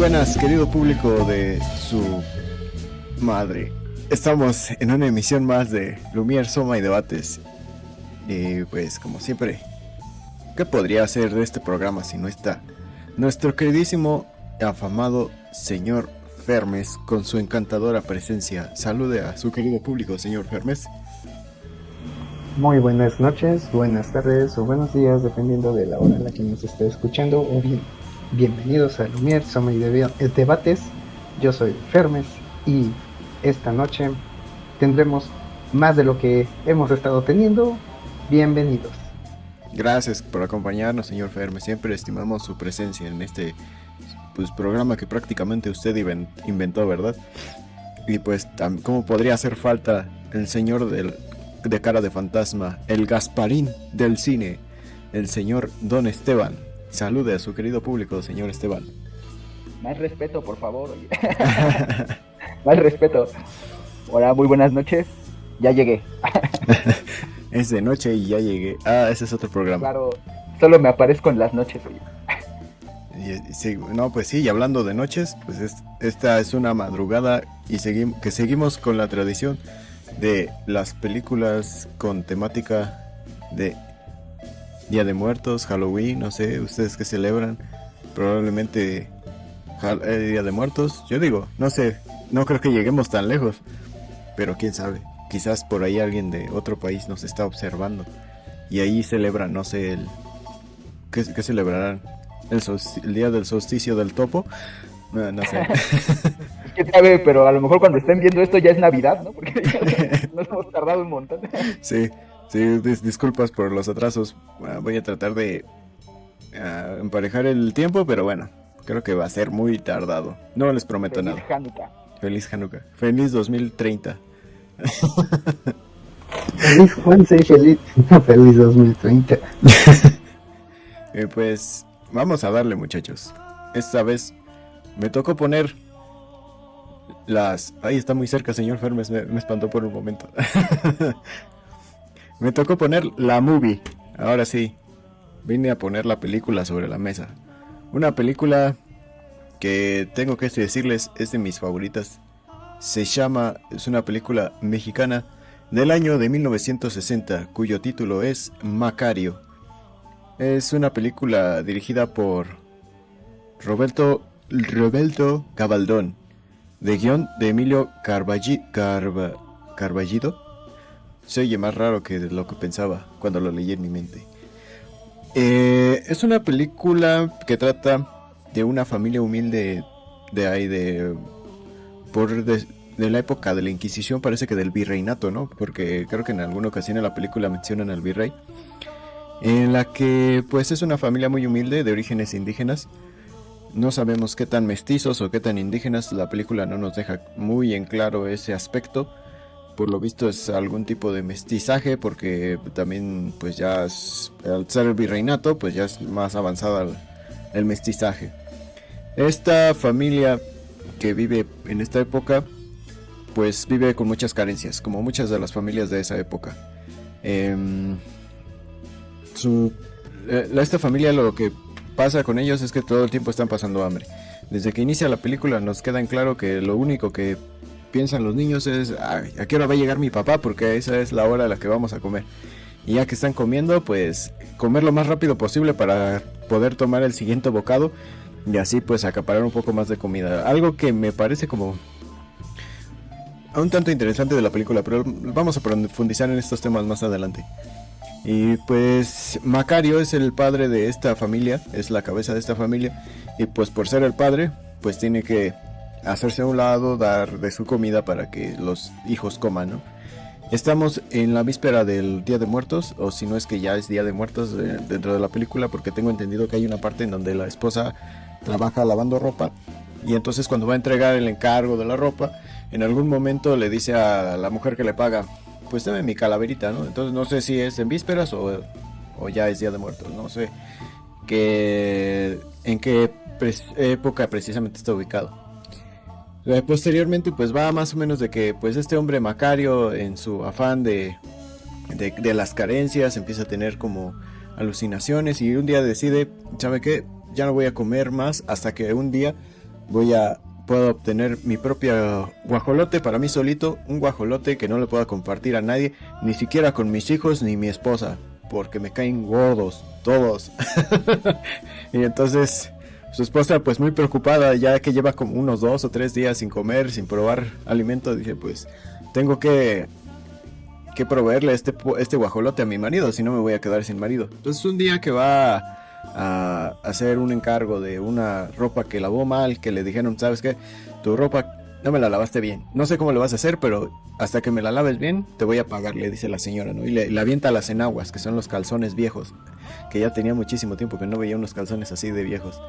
buenas, querido público de su madre. Estamos en una emisión más de Lumière, Soma y Debates. Y pues, como siempre, ¿qué podría ser de este programa si no está nuestro queridísimo, afamado señor Fermes con su encantadora presencia? Salude a su querido público, señor Fermes. Muy buenas noches, buenas tardes o buenos días, dependiendo de la hora en la que nos esté escuchando. O bien, bienvenidos a Lumière, Soma y Debates. Yo soy Fermes y esta noche tendremos más de lo que hemos estado teniendo. Bienvenidos. Gracias por acompañarnos, señor Fermes. Siempre estimamos su presencia en este programa que prácticamente usted inventó, ¿verdad? Y pues, ¿cómo podría hacer falta el señor de cara de fantasma, el Gasparín del cine, el señor Don Esteban? Salude a su querido público, señor Esteban. Más respeto, por favor. Más respeto. Hola, muy buenas noches. Ya llegué. Es de noche y ya llegué. Ah, ese es otro programa. Claro, solo me aparezco en las noches, oye. Sí, no, pues sí, y hablando de noches, pues esta es una madrugada y seguimos con la tradición de las películas con temática de Día de Muertos, Halloween, no sé, ustedes que celebran, probablemente Día de Muertos, yo digo, no sé, no creo que lleguemos tan lejos, pero quién sabe, quizás por ahí alguien de otro país nos está observando y ahí celebran, no sé, ¿qué celebrarán? El día del solsticio del topo, no sé. ¿Quién sabe? Pero a lo mejor cuando estén viendo esto ya es Navidad, ¿no? Porque ya nos hemos tardado un montón. Sí, disculpas por los atrasos. Voy a tratar de emparejar el tiempo, pero bueno, creo que va a ser muy tardado. No les prometo nada. Feliz Hanukkah. Feliz 2030. Feliz Juanse, feliz 2030. Pues vamos a darle, muchachos. Esta vez me tocó poner Ahí está muy cerca, señor Fermes, me espantó por un momento. Me tocó poner la movie. Ahora sí, vine a poner la película sobre la mesa. Una película que tengo que decirles es de mis favoritas. Es una película mexicana del año de 1960, cuyo título es Macario. Es una película dirigida por Roberto Gabaldón, de guión de Emilio Carballido. Se oye más raro que lo que pensaba cuando lo leí en mi mente. Es una película que trata de una familia humilde de la época de la Inquisición, parece que del virreinato, ¿no? Porque creo que en alguna ocasión en la película mencionan al virrey. En la que pues es una familia muy humilde de orígenes indígenas. No sabemos qué tan mestizos o qué tan indígenas, la película no nos deja muy en claro ese aspecto. Por lo visto es algún tipo de mestizaje, porque también pues ya al ser el virreinato pues ya es más avanzada el mestizaje. Esta familia que vive en esta época pues vive con muchas carencias, como muchas de las familias de esa época. Esta familia, lo que pasa con ellos es que todo el tiempo están pasando hambre. Desde que inicia la película nos queda en claro que lo único que piensan los niños es ¿a qué hora va a llegar mi papá? Porque esa es la hora a la que vamos a comer. Y ya que están comiendo, pues comer lo más rápido posible para poder tomar el siguiente bocado y así pues acaparar un poco más de comida. Algo que me parece como un tanto interesante de la película, pero vamos a profundizar en estos temas más adelante. Y pues Macario es el padre de esta familia, es la cabeza de esta familia, y pues por ser el padre, pues tiene que hacerse a un lado, dar de su comida para que los hijos coman, ¿no? Estamos en la víspera del Día de Muertos, o si no es que ya es Día de Muertos dentro de la película, porque tengo entendido que hay una parte en donde la esposa trabaja lavando ropa, y entonces cuando va a entregar el encargo de la ropa, en algún momento le dice a la mujer que le paga, pues dame mi calaverita, ¿no? Entonces no sé si es en vísperas o ya es Día de Muertos, no sé en qué época precisamente está ubicado. Posteriormente pues va más o menos de que pues este hombre Macario, en su afán de las carencias, empieza a tener como alucinaciones y un día decide, ¿sabe qué? Ya no voy a comer más, hasta que un día puedo obtener mi propio guajolote para mí solito, un guajolote que no le pueda compartir a nadie, ni siquiera con mis hijos ni mi esposa, porque me caen gordos todos. Y entonces su esposa, pues muy preocupada, ya que lleva como unos 2 o 3 días sin comer, sin probar alimento, dice, pues tengo que proveerle este guajolote a mi marido, si no me voy a quedar sin marido. Entonces un día que va a hacer un encargo de una ropa que lavó mal, que le dijeron, ¿sabes qué? Tu ropa no me la lavaste bien. No sé cómo lo vas a hacer, pero hasta que me la laves bien, te voy a pagar, le dice la señora, ¿no? Y le avienta las enaguas, que son los calzones viejos, que ya tenía muchísimo tiempo que no veía unos calzones así de viejos.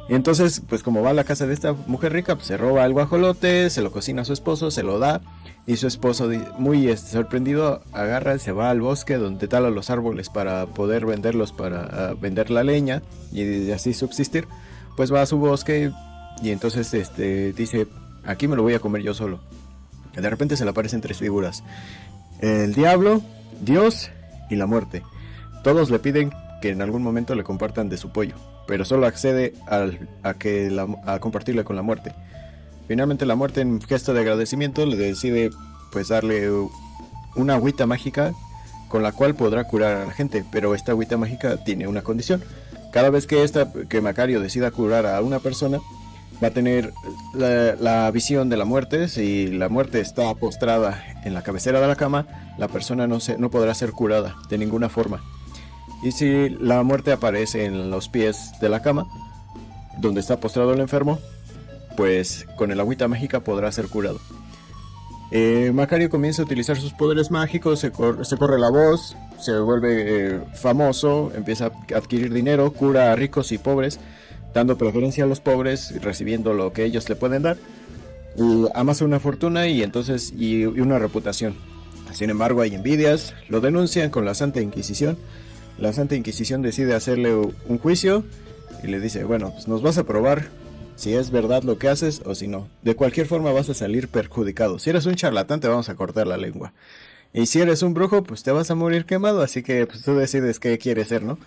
Y entonces, pues como va a la casa de esta mujer rica, pues se roba el guajolote, se lo cocina a su esposo, se lo da. Y su esposo, muy sorprendido, agarra, se va al bosque donde tala los árboles para poder venderlos, para vender la leña y así subsistir. Pues va a su bosque y entonces dice, aquí me lo voy a comer yo solo. De repente se le aparecen 3 figuras: el diablo, Dios y la muerte. Todos le piden que en algún momento le compartan de su pollo, pero solo accede a compartirle con la muerte. Finalmente la muerte, en gesto de agradecimiento, le decide pues darle una agüita mágica con la cual podrá curar a la gente, pero esta agüita mágica tiene una condición. Cada vez que Macario decida curar a una persona, va a tener la visión de la muerte. Si la muerte está postrada en la cabecera de la cama, la persona no podrá ser curada de ninguna forma. Y si la muerte aparece en los pies de la cama, donde está postrado el enfermo, pues con el agüita mágica podrá ser curado. Macario comienza a utilizar sus poderes mágicos, se corre la voz, se vuelve famoso, empieza a adquirir dinero, cura a ricos y pobres, dando preferencia a los pobres, recibiendo lo que ellos le pueden dar. Amasa una fortuna y una reputación. Sin embargo, hay envidias, lo denuncian con la Santa Inquisición. La Santa Inquisición decide hacerle un juicio y le dice, bueno, pues nos vas a probar si es verdad lo que haces o si no. De cualquier forma vas a salir perjudicado. Si eres un charlatán, te vamos a cortar la lengua. Y si eres un brujo, pues te vas a morir quemado. Así que pues tú decides qué quieres ser, ¿no?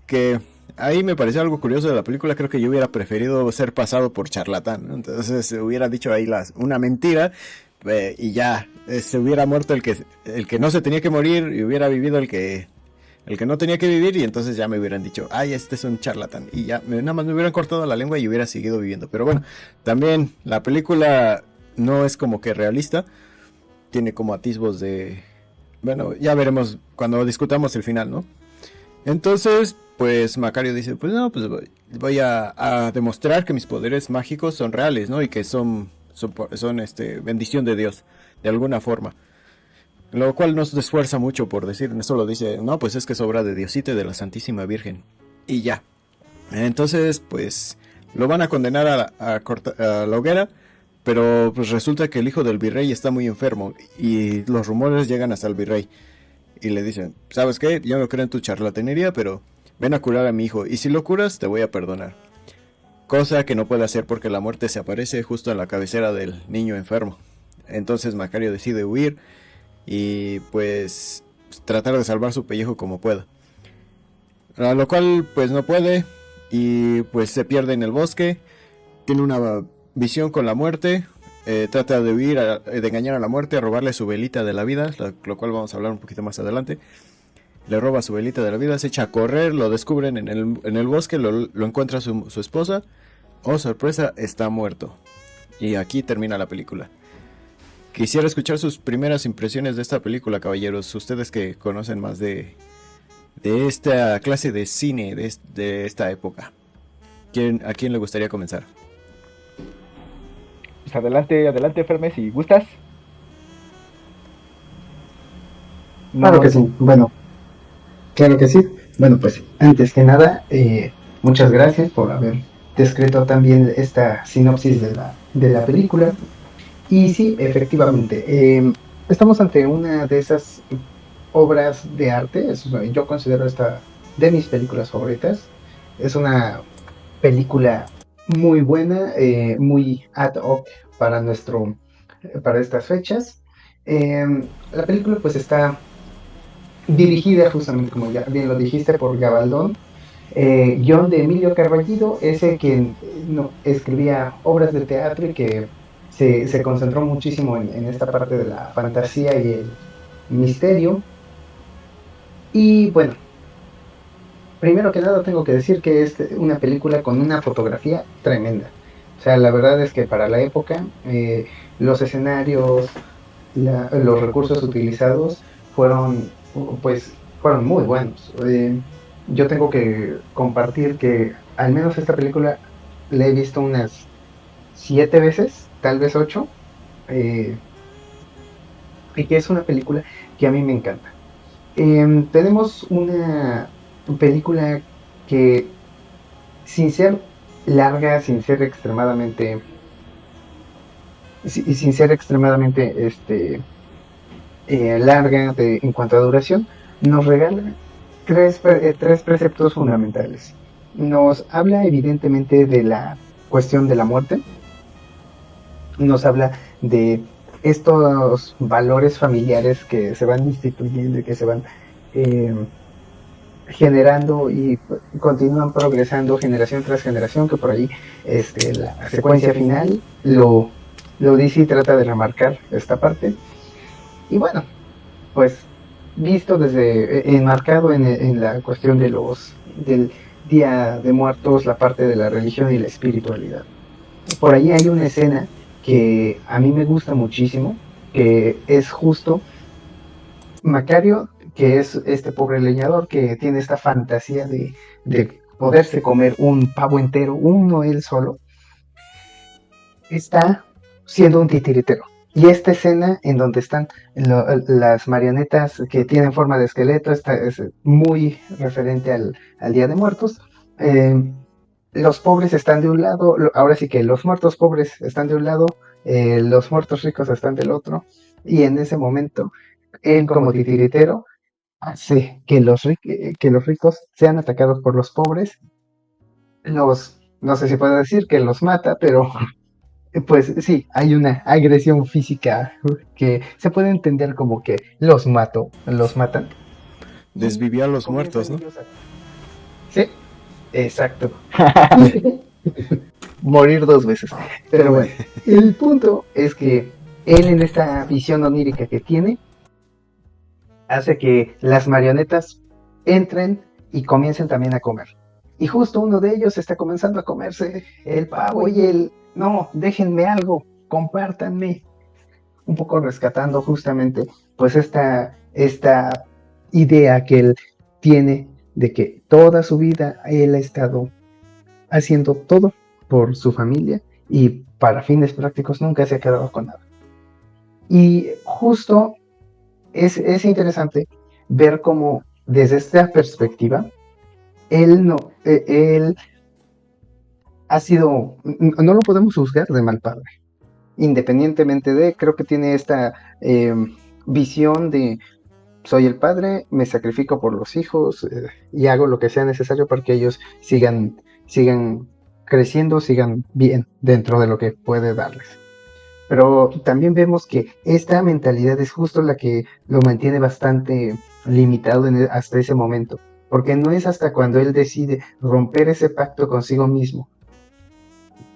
Que ahí me pareció algo curioso de la película. Creo que yo hubiera preferido ser pasado por charlatán, ¿no? Entonces hubiera dicho ahí una mentira y ya se hubiera muerto el que no se tenía que morir y hubiera vivido el que no tenía que vivir, y entonces ya me hubieran dicho, ay, este es un charlatán, y ya nada más me hubieran cortado la lengua y hubiera seguido viviendo. Pero bueno, también la película no es como que realista, tiene como atisbos de... Bueno, ya veremos cuando discutamos el final, ¿no? Entonces, pues Macario dice, pues no, pues voy a demostrar que mis poderes mágicos son reales, ¿no? Y que son bendición de Dios, de alguna forma. Lo cual nos esfuerza mucho por decir, solo dice, no, pues es que es obra de Diosito y de la Santísima Virgen. Y ya. Entonces, pues, lo van a condenar a la hoguera, pero pues resulta que el hijo del virrey está muy enfermo y los rumores llegan hasta el virrey. Y le dicen, ¿sabes qué? Yo no creo en tu charlatanería, pero ven a curar a mi hijo, y si lo curas, te voy a perdonar. Cosa que no puede hacer porque la muerte se aparece justo en la cabecera del niño enfermo. Entonces Macario decide huir y pues tratar de salvar su pellejo como pueda. A lo cual pues no puede y pues se pierde en el bosque. Tiene una visión con la muerte. Trata de huir, de engañar a la muerte, a robarle su velita de la vida, lo cual vamos a hablar un poquito más adelante. Le roba su velita de la vida, se echa a correr, lo descubren en el bosque, lo encuentra su esposa. Oh, sorpresa, está muerto. Y aquí termina la película. Quisiera escuchar sus primeras impresiones de esta película, caballeros. Ustedes que conocen más de esta clase de cine, de esta época. ¿A quién le gustaría comenzar? Pues adelante, Ferme, si gustas. Claro que sí, bueno, claro que sí. Bueno, pues antes que nada, muchas gracias por haber descrito también esta sinopsis de la película. Y sí, efectivamente, estamos ante una de esas obras de arte. Yo considero esta de mis películas favoritas. Es una película muy buena, muy ad hoc para estas fechas. La película pues está dirigida justamente, como ya bien lo dijiste, por Gabaldón. Guión de Emilio Carballido, ese que no, escribía obras de teatro y que se concentró muchísimo en esta parte de la fantasía y el misterio. Y bueno, primero que nada tengo que decir que es una película con una fotografía tremenda. O sea, la verdad es que para la época, los escenarios, los recursos utilizados fueron, pues, fueron muy buenos. Yo tengo que compartir que al menos esta película la he visto unas 7 veces, tal vez 8, eh, y que es una película que a mí me encanta. Tenemos una película que, sin ser larga, sin ser extremadamente larga en cuanto a duración, nos regala tres preceptos fundamentales. Nos habla evidentemente de la cuestión de la muerte, nos habla de estos valores familiares que se van instituyendo y que se van eh, generando y continúan progresando generación tras generación, que por ahí la secuencia final lo dice y trata de remarcar esta parte. Y bueno, pues visto desde enmarcado en la cuestión del Día de Muertos, la parte de la religión y la espiritualidad. Por ahí hay una escena que a mí me gusta muchísimo, que es justo Macario, que es este pobre leñador que tiene esta fantasía de poderse comer un pavo entero, uno él solo, está siendo un titiritero. Y esta escena en donde están las marionetas que tienen forma de esqueleto, esta es muy referente al Día de Muertos. Eh, los pobres están de un lado, ahora sí que los muertos pobres están de un lado, los muertos ricos están del otro. Y en ese momento, él como titiritero hace que los ricos sean atacados por los pobres. No sé si puedo decir que los mata, pero pues sí, hay una agresión física que se puede entender como que los matan. Y Desvivía a los comienzan muertos, ¿no? ellos a... Sí, exacto. Morir dos veces. Pero bueno, el punto es que él en esta visión onírica que tiene, hace que las marionetas entren y comiencen también a comer. Y justo uno de ellos está comenzando a comerse el pavo y él, no, déjenme algo, compártanme. Un poco rescatando justamente pues esta idea que él tiene de que toda su vida él ha estado haciendo todo por su familia y para fines prácticos nunca se ha quedado con nada. Y justo es interesante ver cómo desde esta perspectiva él no, él ha sido, no lo podemos juzgar de mal padre, independientemente de, creo que tiene esta visión de soy el padre, me sacrifico por los hijos y hago lo que sea necesario para que ellos sigan creciendo, sigan bien dentro de lo que puede darles. Pero también vemos que esta mentalidad es justo la que lo mantiene bastante limitado hasta ese momento, porque no es hasta cuando él decide romper ese pacto consigo mismo,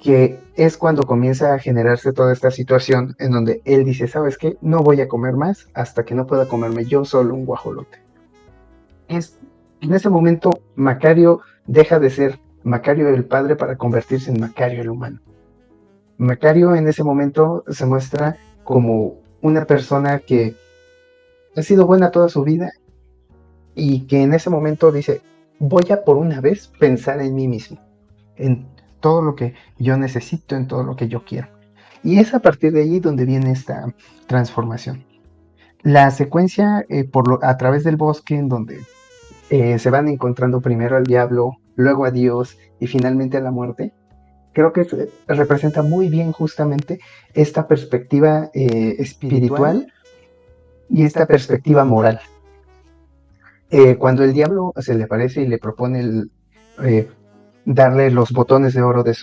que es cuando comienza a generarse toda esta situación en donde él dice, ¿sabes qué? No voy a comer más hasta que no pueda comerme yo solo un guajolote. En ese momento Macario deja de ser Macario el padre para convertirse en Macario el humano. Macario en ese momento se muestra como una persona que ha sido buena toda su vida y que en ese momento dice, voy a por una vez pensar en mí mismo, en todo lo que yo necesito, en todo lo que yo quiero. Y es a partir de allí donde viene esta transformación. La secuencia a través del bosque en donde se van encontrando primero al diablo, luego a Dios y finalmente a la muerte, creo que representa muy bien justamente esta perspectiva espiritual y esta perspectiva moral. Cuando el diablo se le aparece y le propone eh, darle los botones de oro de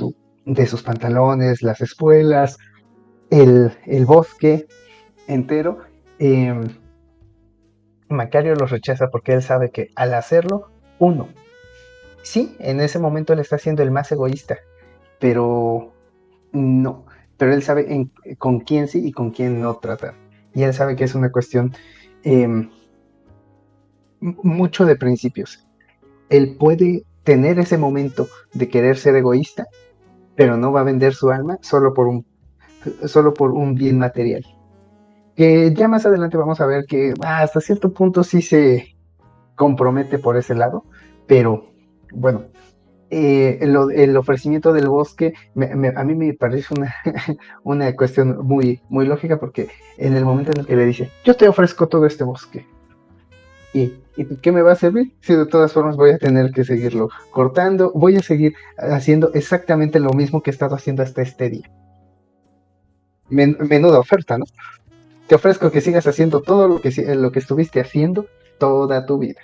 sus pantalones, las espuelas, el bosque entero, eh, Macario los rechaza porque él sabe que al hacerlo, uno, Sí, en ese momento él está siendo el más egoísta, pero no, pero él sabe con quién sí y con quién no tratar. Y él sabe que es una cuestión em, mucho de principios. Él puede tener ese momento de querer ser egoísta, pero no va a vender su alma solo por un bien material. Que ya más adelante vamos a ver que hasta cierto punto sí se compromete por ese lado, pero bueno, el ofrecimiento del bosque a mí me parece una cuestión muy, muy lógica, porque en el momento en el que le dice, yo te ofrezco todo este bosque, ¿y qué me va a servir? Si de todas formas voy a tener que seguirlo cortando, voy a seguir haciendo exactamente lo mismo que he estado haciendo hasta este día. Menuda oferta, ¿no? Te ofrezco que sigas haciendo todo lo que estuviste haciendo toda tu vida.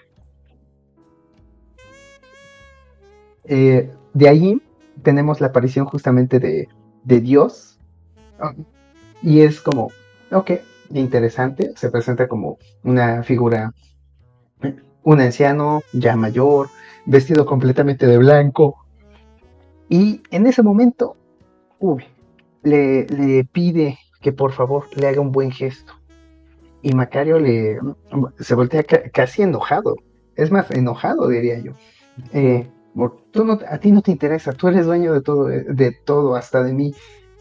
De ahí tenemos la aparición justamente de Dios. Y es como, ok, interesante. Se presenta como una figura, un anciano ya mayor, vestido completamente de blanco. Y en ese momento, uy, le pide que por favor le haga un buen gesto. Y Macario se voltea casi enojado. Es más, enojado, diría yo. A ti no te interesa, tú eres dueño de todo, hasta de mí,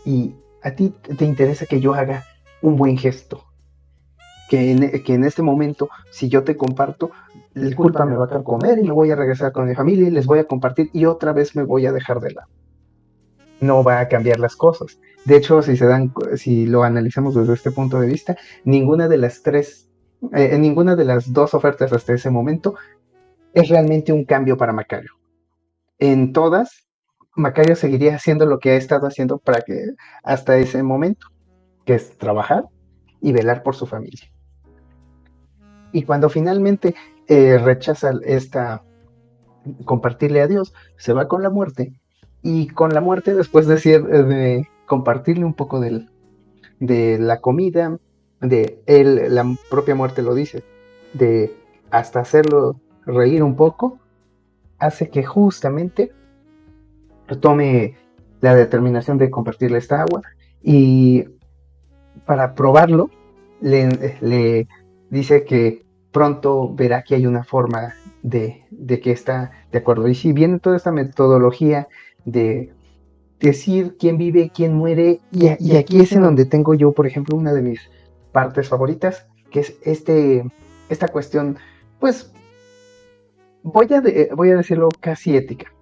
y a ti te interesa que yo haga un buen gesto, que en este momento, si yo te comparto, la culpa me va a comer y me voy a regresar con mi familia y les voy a compartir y otra vez me voy a dejar de lado. No va a cambiar las cosas. De hecho, si lo analizamos desde este punto de vista, ninguna de las dos ofertas hasta ese momento es realmente un cambio para Macario. En todas, Macario seguiría haciendo lo que ha estado haciendo hasta ese momento, que es trabajar y velar por su familia. Y cuando finalmente rechaza compartirle a Dios, se va con la muerte. Y con la muerte, después de compartirle un poco de la comida, de él, la propia muerte lo dice, de hasta hacerlo reír un poco, hace que justamente tome la determinación de compartirle esta agua, y para probarlo le dice que pronto verá que hay una forma de que está de acuerdo. Y si viene toda esta metodología de decir quién vive, quién muere, y aquí es en donde tengo yo, por ejemplo, una de mis partes favoritas, que es esta cuestión, pues voy a decirlo casi ética.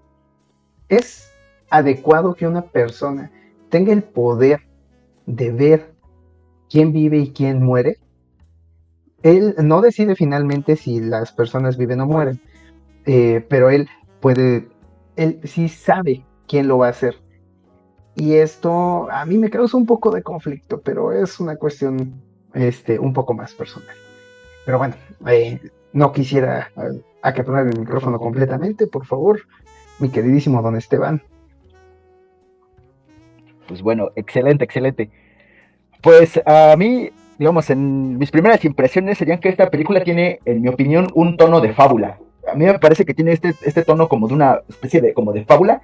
¿Es adecuado que una persona tenga el poder de ver quién vive y quién muere? Él no decide finalmente si las personas viven o mueren, pero él sí sabe quién lo va a hacer. Y esto a mí me causa un poco de conflicto, pero es una cuestión un poco más personal. Pero bueno, no quisiera acaparar el micrófono completamente, por favor, mi queridísimo don Esteban. Pues bueno, excelente, excelente. Pues a mí, digamos, en mis primeras impresiones serían que esta película tiene, en mi opinión, un tono de fábula. A mí me parece que tiene este tono como de una especie de, como de fábula,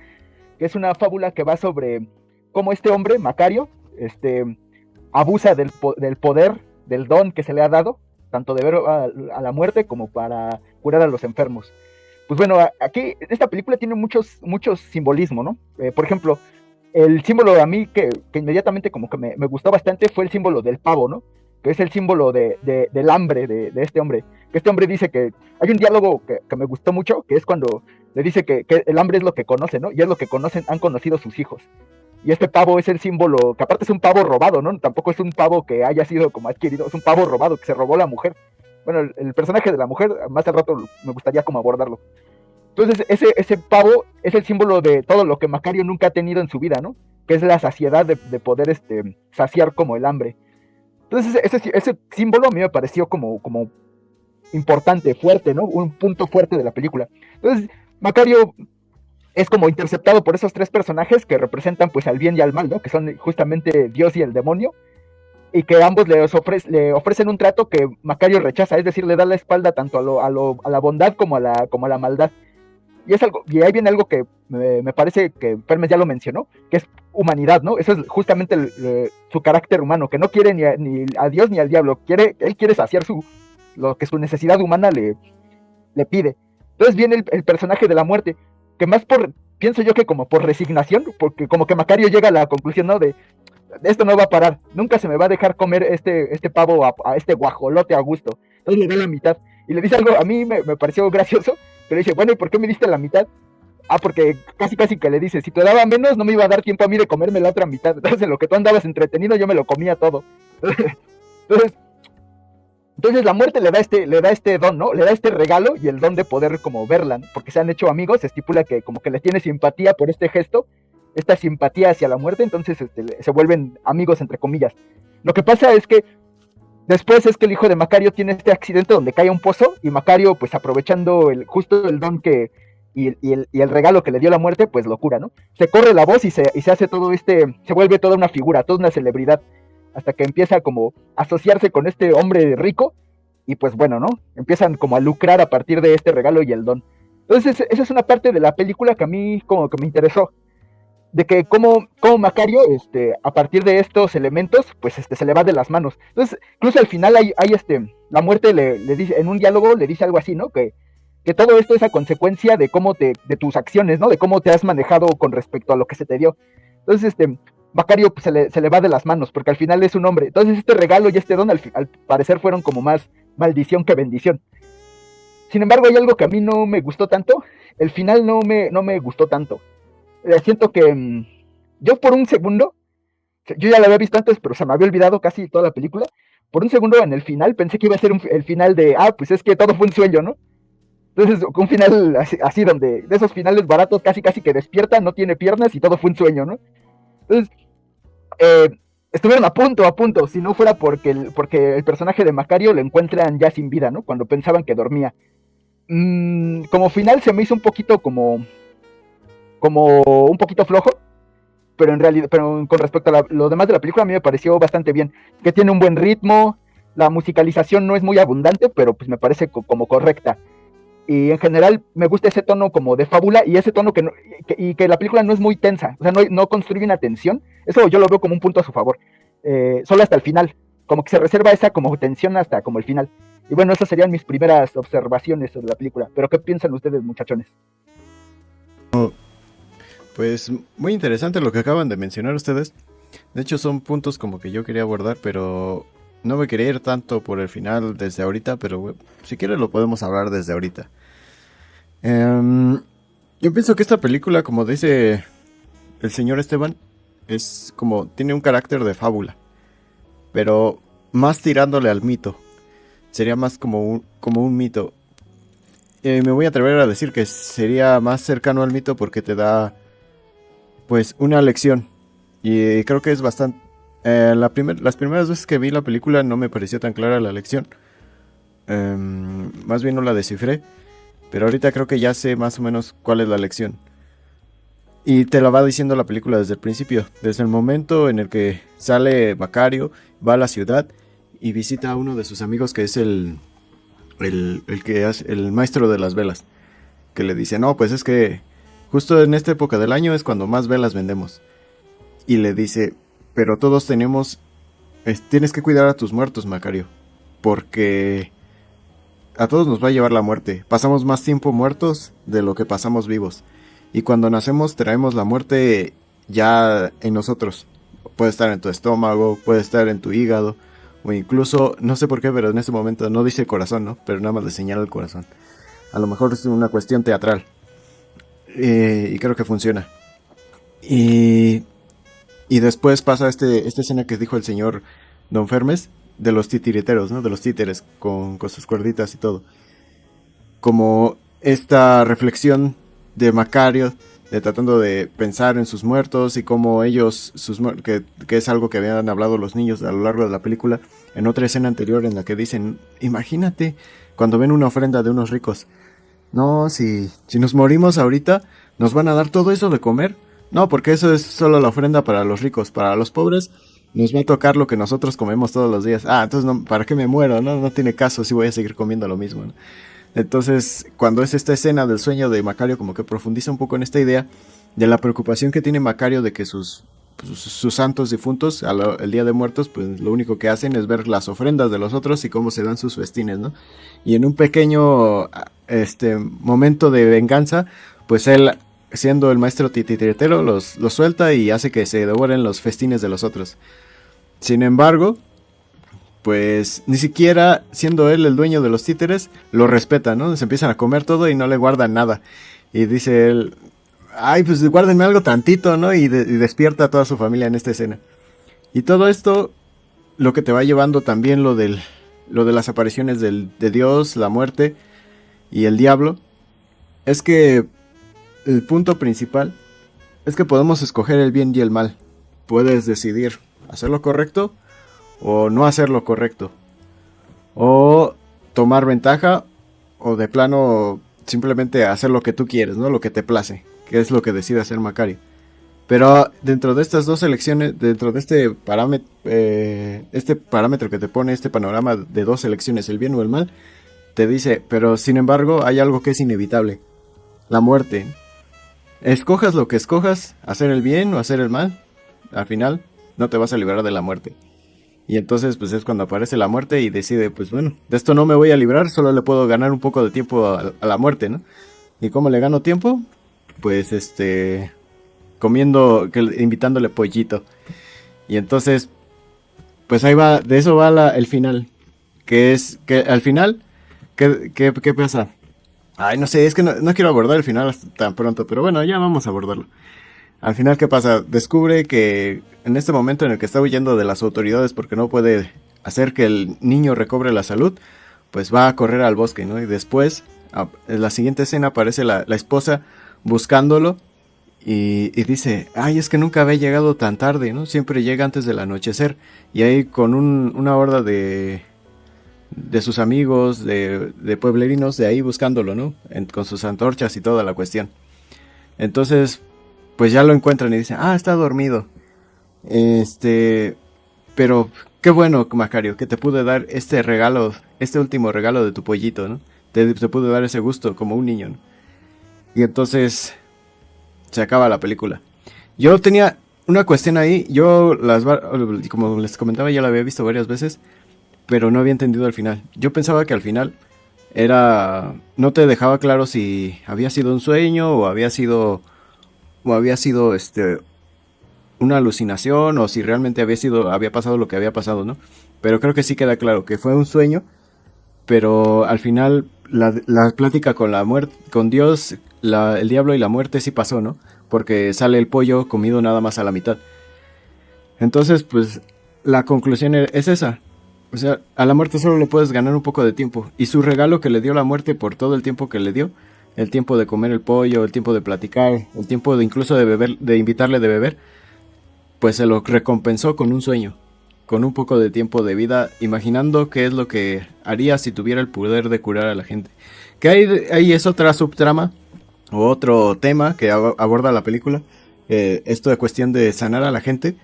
que es una fábula que va sobre cómo este hombre, Macario, abusa del poder, del don que se le ha dado, tanto de ver a la muerte como para curar a los enfermos. Pues bueno, aquí esta película tiene muchos simbolismos, ¿no? Por ejemplo, el símbolo a mí que inmediatamente como que me gustó bastante fue el símbolo del pavo, ¿no? Que es el símbolo del hambre de este hombre. Que este hombre dice que hay un diálogo que me gustó mucho, que es cuando le dice que el hambre es lo que conoce, ¿no? Y es lo que han conocido sus hijos. Y este pavo es el símbolo, que aparte es un pavo robado, ¿no? Tampoco es un pavo que haya sido como adquirido, es un pavo robado que se robó la mujer. Bueno, el personaje de la mujer, más al rato me gustaría como abordarlo. Entonces, ese pavo es el símbolo de todo lo que Macario nunca ha tenido en su vida, ¿no? Que es la saciedad de poder saciar como el hambre. Entonces, ese símbolo a mí me pareció como importante, fuerte, ¿no? Un punto fuerte de la película. Entonces, Macario es como interceptado por esos tres personajes que representan pues al bien y al mal, ¿no? Que son justamente Dios y el demonio, y que ambos le ofrecen un trato que Macario rechaza, es decir, le da la espalda tanto a la bondad como a la maldad. y ahí viene algo que me parece que Permes ya lo mencionó, que es humanidad, ¿no? Eso es justamente su carácter humano, que no quiere ni a Dios ni al diablo, él quiere saciar lo que su necesidad humana le pide. Entonces viene el personaje de la muerte, que más pienso yo que como por resignación, porque como que Macario llega a la conclusión, ¿no? De esto no va a parar, nunca se me va a dejar comer este pavo a este guajolote a gusto. Entonces le da la mitad. Y le dice algo, a mí me pareció gracioso, pero dice, bueno, ¿y por qué me diste la mitad? Ah, porque casi que le dice, si te daba menos no me iba a dar tiempo a mí de comerme la otra mitad. Entonces en lo que tú andabas entretenido yo me lo comía todo. Entonces la muerte le da este don, ¿no? Le da este regalo y el don de poder como verla, ¿no? Porque se han hecho amigos, se estipula que como que le tiene simpatía por este gesto, esta simpatía hacia la muerte, entonces se vuelven amigos entre comillas. Lo que pasa es que después es que el hijo de Macario tiene este accidente donde cae a un pozo y Macario, pues aprovechando justo el don y el regalo que le dio la muerte, pues lo cura, ¿no? Se corre la voz y se hace todo se vuelve toda una figura, toda una celebridad, hasta que empieza como a asociarse con este hombre rico y pues bueno, ¿no? Empiezan como a lucrar a partir de este regalo y el don. Entonces esa es una parte de la película que a mí como que me interesó, de que como Macario, a partir de estos elementos, pues se le va de las manos. Entonces, incluso al final hay la muerte le dice, en un diálogo le dice algo así, ¿no? Que todo esto es a consecuencia de de tus acciones, ¿no? De cómo te has manejado con respecto a lo que se te dio. Entonces, Macario pues, se le va de las manos, porque al final es un hombre. Entonces, este regalo y este don, al parecer, fueron como más maldición que bendición. Sin embargo, hay algo que a mí no me gustó tanto. El final no me gustó tanto. Siento que yo por un segundo, yo ya lo había visto antes, pero se me había olvidado casi toda la película. Por un segundo en el final pensé que iba a ser el final de, pues es que todo fue un sueño, ¿no? Entonces, un final así donde, de esos finales baratos, casi que despierta, no tiene piernas y todo fue un sueño, ¿no? Entonces, estuvieron a punto, si no fuera porque el personaje de Macario lo encuentran ya sin vida, ¿no? Cuando pensaban que dormía. Como final se me hizo un poquito como un poquito flojo, pero en realidad, con respecto a lo demás de la película a mí me pareció bastante bien, que tiene un buen ritmo, la musicalización no es muy abundante, pero pues me parece como correcta. Y en general me gusta ese tono como de fábula y ese tono que la película no es muy tensa, o sea, no construye una tensión. Eso yo lo veo como un punto a su favor, solo hasta el final, como que se reserva esa como tensión hasta como el final. Y bueno, esas serían mis primeras observaciones sobre la película. Pero ¿qué piensan ustedes, muchachones? Pues muy interesante lo que acaban de mencionar ustedes. De hecho son puntos como que yo quería abordar, pero no me quería ir tanto por el final desde ahorita, pero si quieres lo podemos hablar desde ahorita. Yo pienso que esta película, como dice el señor Esteban, es como, tiene un carácter de fábula, pero más tirándole al mito. Sería más como un mito. Me voy a atrever a decir que sería más cercano al mito porque te da pues una lección. Y creo que es bastante... las primeras veces que vi la película no me pareció tan clara la lección. Más bien no la descifré. Pero ahorita creo que ya sé más o menos cuál es la lección. Y te la va diciendo la película desde el principio. Desde el momento en el que sale Macario, va a la ciudad y visita a uno de sus amigos que es el que es el maestro de las velas. Que le dice, no, pues es que justo en esta época del año es cuando más velas vendemos. Y le dice, pero todos tienes que cuidar a tus muertos, Macario. Porque a todos nos va a llevar la muerte. Pasamos más tiempo muertos de lo que pasamos vivos. Y cuando nacemos traemos la muerte ya en nosotros. Puede estar en tu estómago, puede estar en tu hígado. O incluso, no sé por qué, pero en este momento no dice corazón, ¿no? Pero nada más le señala el corazón. A lo mejor es una cuestión teatral. Y creo que funciona. Y después pasa esta escena que dijo el señor Don Fermes, de los titiriteros, ¿no? De los títeres con sus cuerditas y todo. Como esta reflexión de Macario, de tratando de pensar en sus muertos y cómo ellos, que es algo que habían hablado los niños a lo largo de la película, en otra escena anterior en la que dicen, imagínate cuando ven una ofrenda de unos ricos. No, si nos morimos ahorita, ¿nos van a dar todo eso de comer? No, porque eso es solo la ofrenda para los ricos. Para los pobres nos va a tocar lo que nosotros comemos todos los días. Entonces, no, ¿para qué me muero? No tiene caso si voy a seguir comiendo lo mismo, ¿no? Entonces, cuando es esta escena del sueño de Macario, como que profundiza un poco en esta idea de la preocupación que tiene Macario de que sus santos difuntos, el Día de Muertos, pues lo único que hacen es ver las ofrendas de los otros y cómo se dan sus festines, ¿no? Y en un pequeño momento de venganza, pues él, siendo el maestro titiritero, los suelta y hace que se devoren los festines de los otros. Sin embargo, pues ni siquiera siendo él el dueño de los títeres, lo respeta, ¿no? Se empiezan a comer todo y no le guardan nada. Y dice él, ay, pues guárdenme algo tantito, ¿no? Y despierta a toda su familia en esta escena. Y todo esto, lo que te va llevando también lo de las apariciones de Dios, la muerte y el diablo, es que el punto principal es que podemos escoger el bien y el mal. Puedes decidir hacer lo correcto o no hacer lo correcto. O tomar ventaja o de plano simplemente hacer lo que tú quieres, ¿no? Lo que te place, que es lo que decide hacer Macario. Pero dentro de estas dos elecciones, dentro de este parámetro que te pone este panorama de dos elecciones, el bien o el mal, te dice, pero sin embargo hay algo que es inevitable, la muerte. Escojas lo que escojas, hacer el bien o hacer el mal, al final no te vas a librar de la muerte. Y entonces pues es cuando aparece la muerte y decide, pues bueno, de esto no me voy a librar, solo le puedo ganar un poco de tiempo a la muerte, ¿no? ¿Y cómo le gano tiempo? Pues invitándole pollito. Y entonces, pues ahí va, de eso va el final. Que es, que al final, ¿qué pasa? Ay, no sé, es que no quiero abordar el final hasta tan pronto, pero bueno, ya vamos a abordarlo. Al final, ¿qué pasa? Descubre que en este momento en el que está huyendo de las autoridades porque no puede hacer que el niño recobre la salud, pues va a correr al bosque, ¿no? Y después, en la siguiente escena aparece la esposa buscándolo y dice, ay, es que nunca había llegado tan tarde, ¿no? Siempre llega antes del anochecer. Y ahí con una horda de sus amigos, de pueblerinos, de ahí buscándolo, ¿no? Con sus antorchas y toda la cuestión. Entonces, pues ya lo encuentran y dicen, está dormido. Pero qué bueno, Macario, que te pude dar este regalo, este último regalo de tu pollito, ¿no? Te pude dar ese gusto como un niño, ¿no? Y entonces se acaba la película. Yo tenía una cuestión ahí, como les comentaba, ya la había visto varias veces, pero no había entendido el final. Yo pensaba que al final no te dejaba claro si había sido un sueño o había sido una alucinación o si realmente había pasado lo que había pasado, ¿no? Pero creo que sí queda claro que fue un sueño, pero al final la plática con la muerte, con Dios, el diablo y la muerte sí pasó, ¿no? Porque sale el pollo comido nada más a la mitad. Entonces, pues la conclusión es esa. O sea, a la muerte solo le puedes ganar un poco de tiempo. Y su regalo que le dio la muerte por todo el tiempo que le dio, el tiempo de comer el pollo, el tiempo de platicar, el tiempo de incluso de beber, de invitarle de beber, pues se lo recompensó con un sueño, con un poco de tiempo de vida, imaginando qué es lo que haría si tuviera el poder de curar a la gente. Que ahí es otra subtrama o otro tema que aborda la película, esto de cuestión de sanar a la gente,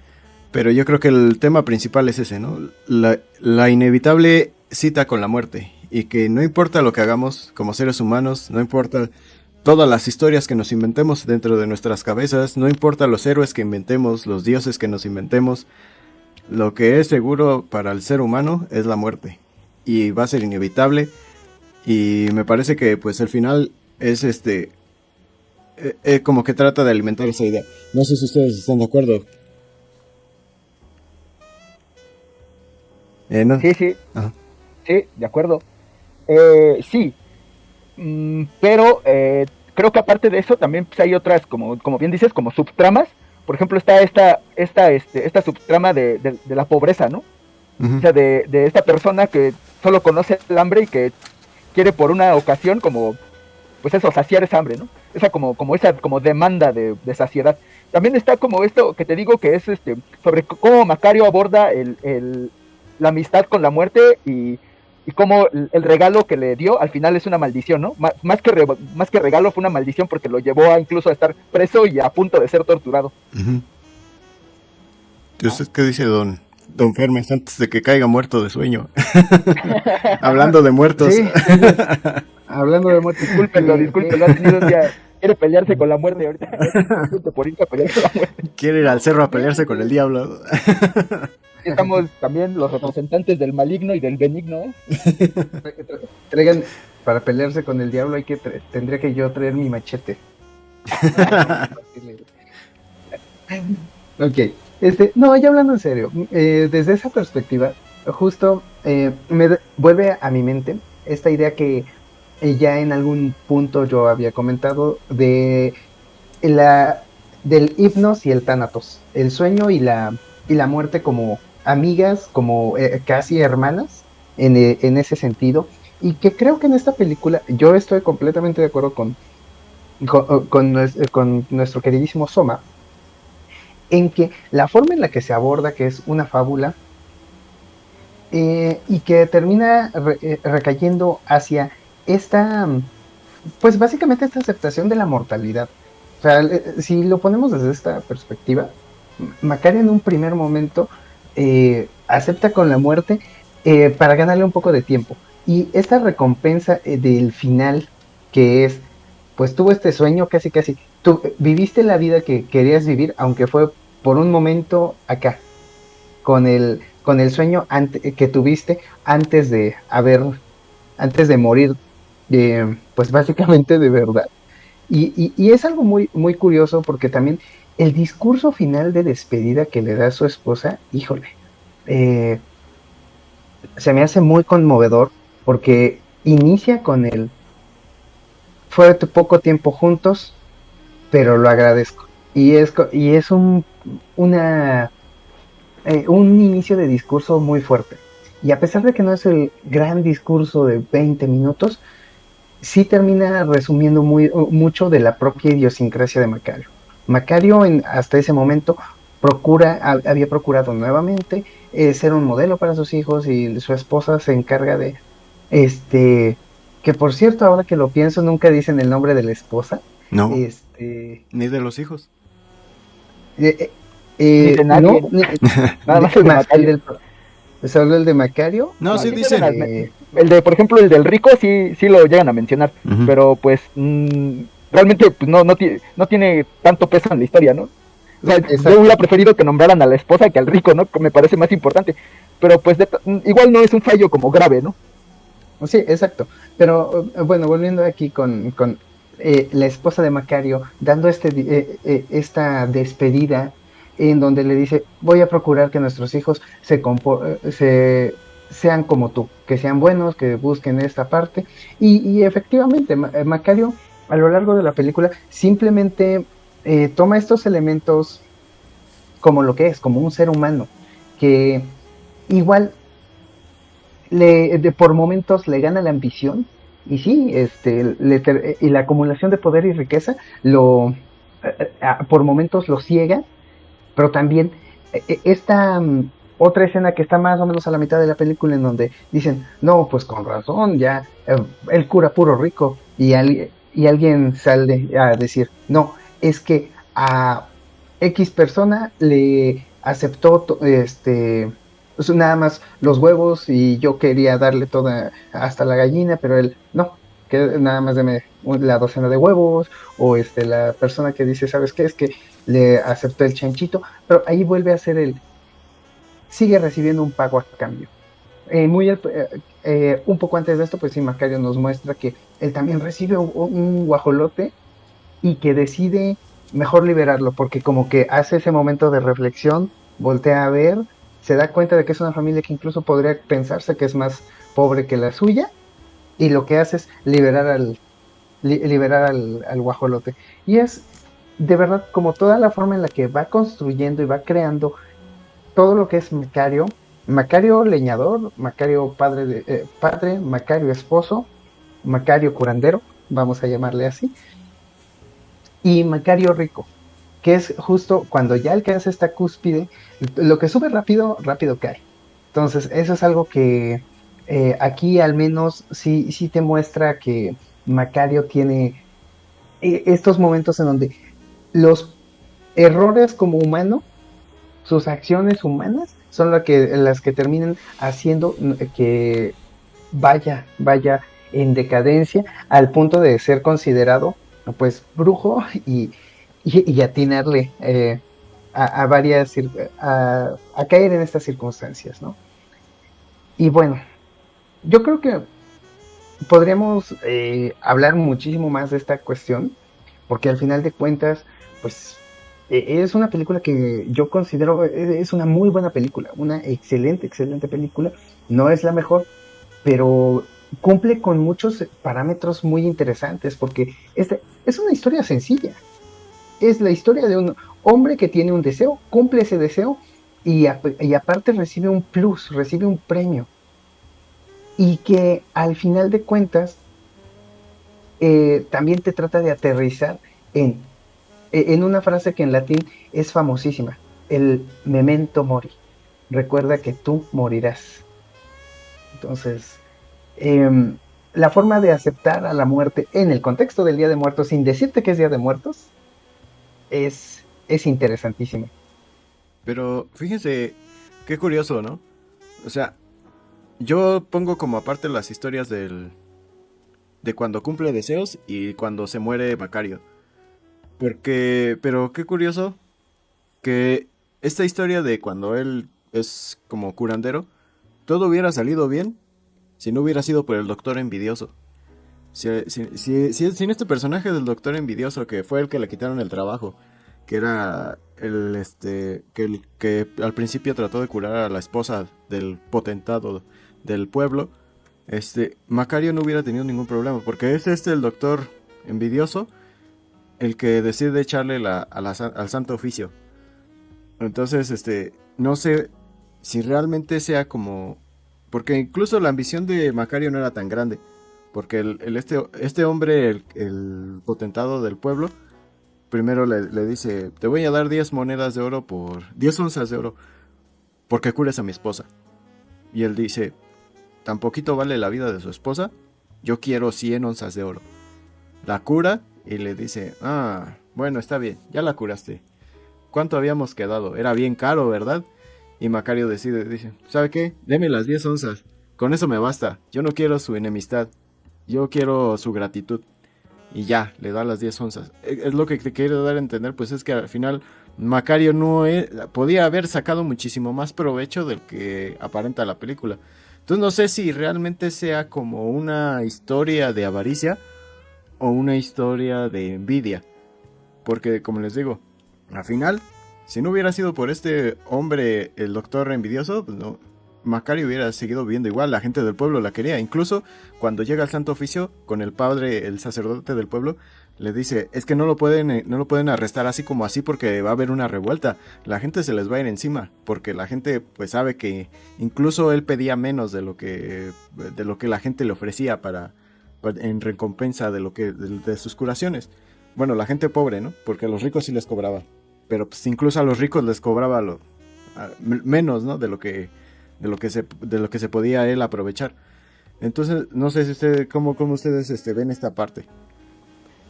pero yo creo que el tema principal es ese, ¿no? La inevitable cita con la muerte, y que no importa lo que hagamos como seres humanos, no importa todas las historias que nos inventemos dentro de nuestras cabezas, no importa los héroes que inventemos, los dioses que nos inventemos, lo que es seguro para el ser humano es la muerte, y va a ser inevitable, y me parece que pues el final es como que trata de alimentar esa idea. No sé si ustedes están de acuerdo. ¿No? Sí, Ajá. sí, de acuerdo. Sí, pero creo que aparte de eso también pues, hay otras, como bien dices, como subtramas. Por ejemplo, está esta subtrama de la pobreza, ¿no? Uh-huh. O sea, de esta persona que solo conoce el hambre y que quiere por una ocasión como, pues eso, saciar esa hambre, ¿no? Esa como esa como demanda de saciedad. También está como esto que te digo que es sobre cómo Macario aborda la amistad con la muerte y cómo el regalo que le dio al final es una maldición, ¿no? Más que regalo fue una maldición porque lo llevó incluso a estar preso y a punto de ser torturado. Uh-huh. ¿Usted qué dice, don Don Fermes, antes de que caiga muerto de sueño. Hablando de muertos. Sí, hablando de muerte. Discúlpenlo, ha tenido un día. Quiere pelearse con la muerte ahorita. Por irse a pelear con la muerte. Quiere ir al cerro a pelearse con el diablo. Estamos también los representantes del maligno y del benigno. Traigan, para pelearse con el diablo tendría que yo traer mi machete. Ok, no, ya hablando en serio, desde esa perspectiva, justo vuelve a mi mente esta idea que ya en algún punto yo había comentado del hipnos y el tánatos, el sueño y la muerte como amigas, como casi hermanas en ese sentido, y que creo que en esta película yo estoy completamente de acuerdo con nuestro queridísimo Soma, en que la forma en la que se aborda, que es una fábula, y que termina recayendo hacia esta, pues básicamente esta aceptación de la mortalidad. O sea, si lo ponemos desde esta perspectiva, Macario en un primer momento acepta con la muerte para ganarle un poco de tiempo. Y esta recompensa del final, que es, pues tuvo este sueño casi, tú viviste la vida que querías vivir, aunque fue por un momento acá, con el sueño que tuviste antes de morir, pues básicamente de verdad. Y es algo muy, muy curioso porque también el discurso final de despedida que le da a su esposa, híjole, se me hace muy conmovedor porque inicia con el fue poco tiempo juntos, pero lo agradezco. Y es un inicio de discurso muy fuerte. Y a pesar de que no es el gran discurso de 20 minutos, sí termina resumiendo mucho de la propia idiosincrasia de Macario. Macario hasta ese momento había procurado nuevamente ser un modelo para sus hijos, y su esposa se encarga de que por cierto, ahora que lo pienso, nunca dicen el nombre de la esposa. No. Ni de los hijos. Ni de nadie. No, nada más el de Macario. ¿Solo el de Macario? No, sí dicen. El de, por ejemplo, el del rico sí lo llegan a mencionar, pero pues realmente pues, no tiene tanto peso en la historia, ¿no? O sea, yo hubiera preferido que nombraran a la esposa que al rico, ¿no? Que me parece más importante. Pero pues igual no es un fallo como grave, ¿no? Sí, exacto. Pero bueno, volviendo aquí con la esposa de Macario, dando esta despedida en donde le dice, voy a procurar que nuestros hijos sean como tú, que sean buenos, que busquen esta parte. Y efectivamente, Macario a lo largo de la película simplemente toma estos elementos como lo que es, como un ser humano, que igual por momentos le gana la ambición, y sí, y la acumulación de poder y riqueza por momentos lo ciega, pero también esta otra escena que está más o menos a la mitad de la película, en donde dicen, no, pues con razón, ya el cura puro rico, y alguien sale a decir, no, es que a X persona le aceptó pues nada más los huevos, y yo quería darle toda hasta la gallina, pero él no, que nada más deme la docena de huevos, o la persona que dice, ¿sabes qué? Es que le aceptó el chanchito, pero ahí vuelve a ser sigue recibiendo un pago a cambio. Un poco antes de esto, pues sí, Macario nos muestra que él también recibe un guajolote, y que decide mejor liberarlo, porque como que hace ese momento de reflexión, voltea a ver, se da cuenta de que es una familia que incluso podría pensarse que es más pobre que la suya, y lo que hace es liberar al guajolote. Y es de verdad como toda la forma en la que va construyendo y va creando todo lo que es Macario leñador, Macario padre, Macario esposo, Macario curandero, vamos a llamarle así, y Macario rico, que es justo cuando ya alcanza esta cúspide, lo que sube rápido, rápido cae. Entonces eso es algo que aquí al menos sí te muestra que Macario tiene estos momentos en donde los errores como humano, sus acciones humanas, son las que terminan haciendo que vaya en decadencia al punto de ser considerado pues brujo y atinarle a varias a caer en estas circunstancias, ¿no? Y bueno, yo creo que podríamos hablar muchísimo más de esta cuestión, porque al final de cuentas, pues es una película que yo considero es una muy buena película, una excelente película. No es la mejor, pero cumple con muchos parámetros muy interesantes, porque es una historia sencilla. Es la historia de un hombre que tiene un deseo, cumple ese deseo y aparte recibe un plus, recibe un premio. Y que al final de cuentas también te trata de aterrizar en una frase que en latín es famosísima, el memento mori. Recuerda que tú morirás. Entonces, la forma de aceptar a la muerte en el contexto del Día de Muertos, sin decirte que es Día de Muertos, es interesantísimo. Pero fíjense, qué curioso, ¿no? O sea, yo pongo como aparte las historias de cuando cumple deseos y cuando se muere Macario. Pero qué curioso que esta historia de cuando él es como curandero, todo hubiera salido bien si no hubiera sido por el doctor envidioso. Sin este personaje del doctor envidioso, que fue el que le quitaron el trabajo, que era que al principio trató de curar a la esposa del potentado del pueblo, Macario no hubiera tenido ningún problema, porque es el doctor envidioso el que decide echarle al santo oficio. Entonces, no sé si realmente sea como... Porque incluso la ambición de Macario no era tan grande. Porque este hombre, el potentado del pueblo, primero le dice, te voy a dar 10 monedas de oro 10 onzas de oro, porque cures a mi esposa. Y él dice, tan poquito vale la vida de su esposa, yo quiero 100 onzas de oro. La cura y le dice, bueno, está bien, ya la curaste. ¿Cuánto habíamos quedado? Era bien caro, ¿verdad? Y Macario dice, ¿sabe qué? Deme las 10 onzas, con eso me basta, yo no quiero su enemistad, yo quiero su gratitud. Y ya, le da las 10 onzas. Es lo que te quiero dar a entender, pues es que al final Macario podía haber sacado muchísimo más provecho del que aparenta la película. Entonces no sé si realmente sea como una historia de avaricia o una historia de envidia. Porque como les digo, al final, si no hubiera sido por este hombre, el doctor envidioso, pues no, Macario hubiera seguido viviendo igual, la gente del pueblo la quería. Incluso cuando llega al Santo Oficio, con el padre, el sacerdote del pueblo, le dice, es que no lo pueden arrestar así como así porque va a haber una revuelta. La gente se les va a ir encima, porque la gente pues sabe que incluso él pedía menos de lo que la gente le ofrecía en recompensa de sus curaciones. Bueno, la gente pobre, ¿no? Porque a los ricos sí les cobraba. Pero pues incluso a los ricos les cobraba menos, ¿no? De lo que se podía él aprovechar. Entonces, no sé si cómo ustedes ven esta parte.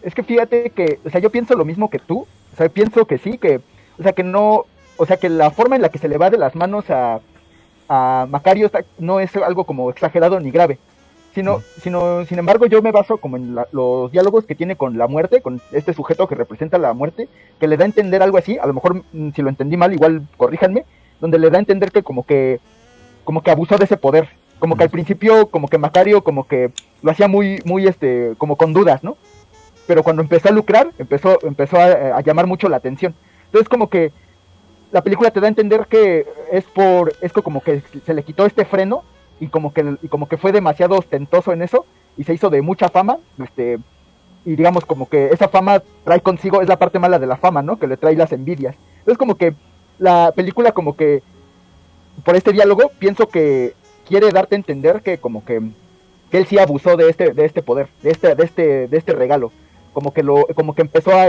Es que fíjate que, o sea, yo pienso lo mismo que tú, o sea, pienso que sí, que, o sea, que no, o sea, que la forma en la que se le va de las manos a Macario no es algo como exagerado ni grave, sino, sin embargo, yo me baso como en los diálogos que tiene con la muerte, con este sujeto que representa la muerte, que le da a entender algo así, a lo mejor si lo entendí mal, igual corríjanme, donde le da a entender que como que abusó de ese poder, como que al principio, como que Macario, como que lo hacía muy, como con dudas, ¿no? Pero cuando empezó a lucrar, empezó a llamar mucho la atención. Entonces como que la película te da a entender que es como que se le quitó este freno y como que fue demasiado ostentoso en eso y se hizo de mucha fama, y digamos como que esa fama trae consigo, es la parte mala de la fama, ¿no? Que le trae las envidias. Entonces como que la película como que por este diálogo pienso que quiere darte a entender que como que él sí abusó de este poder, de este regalo, como que empezó a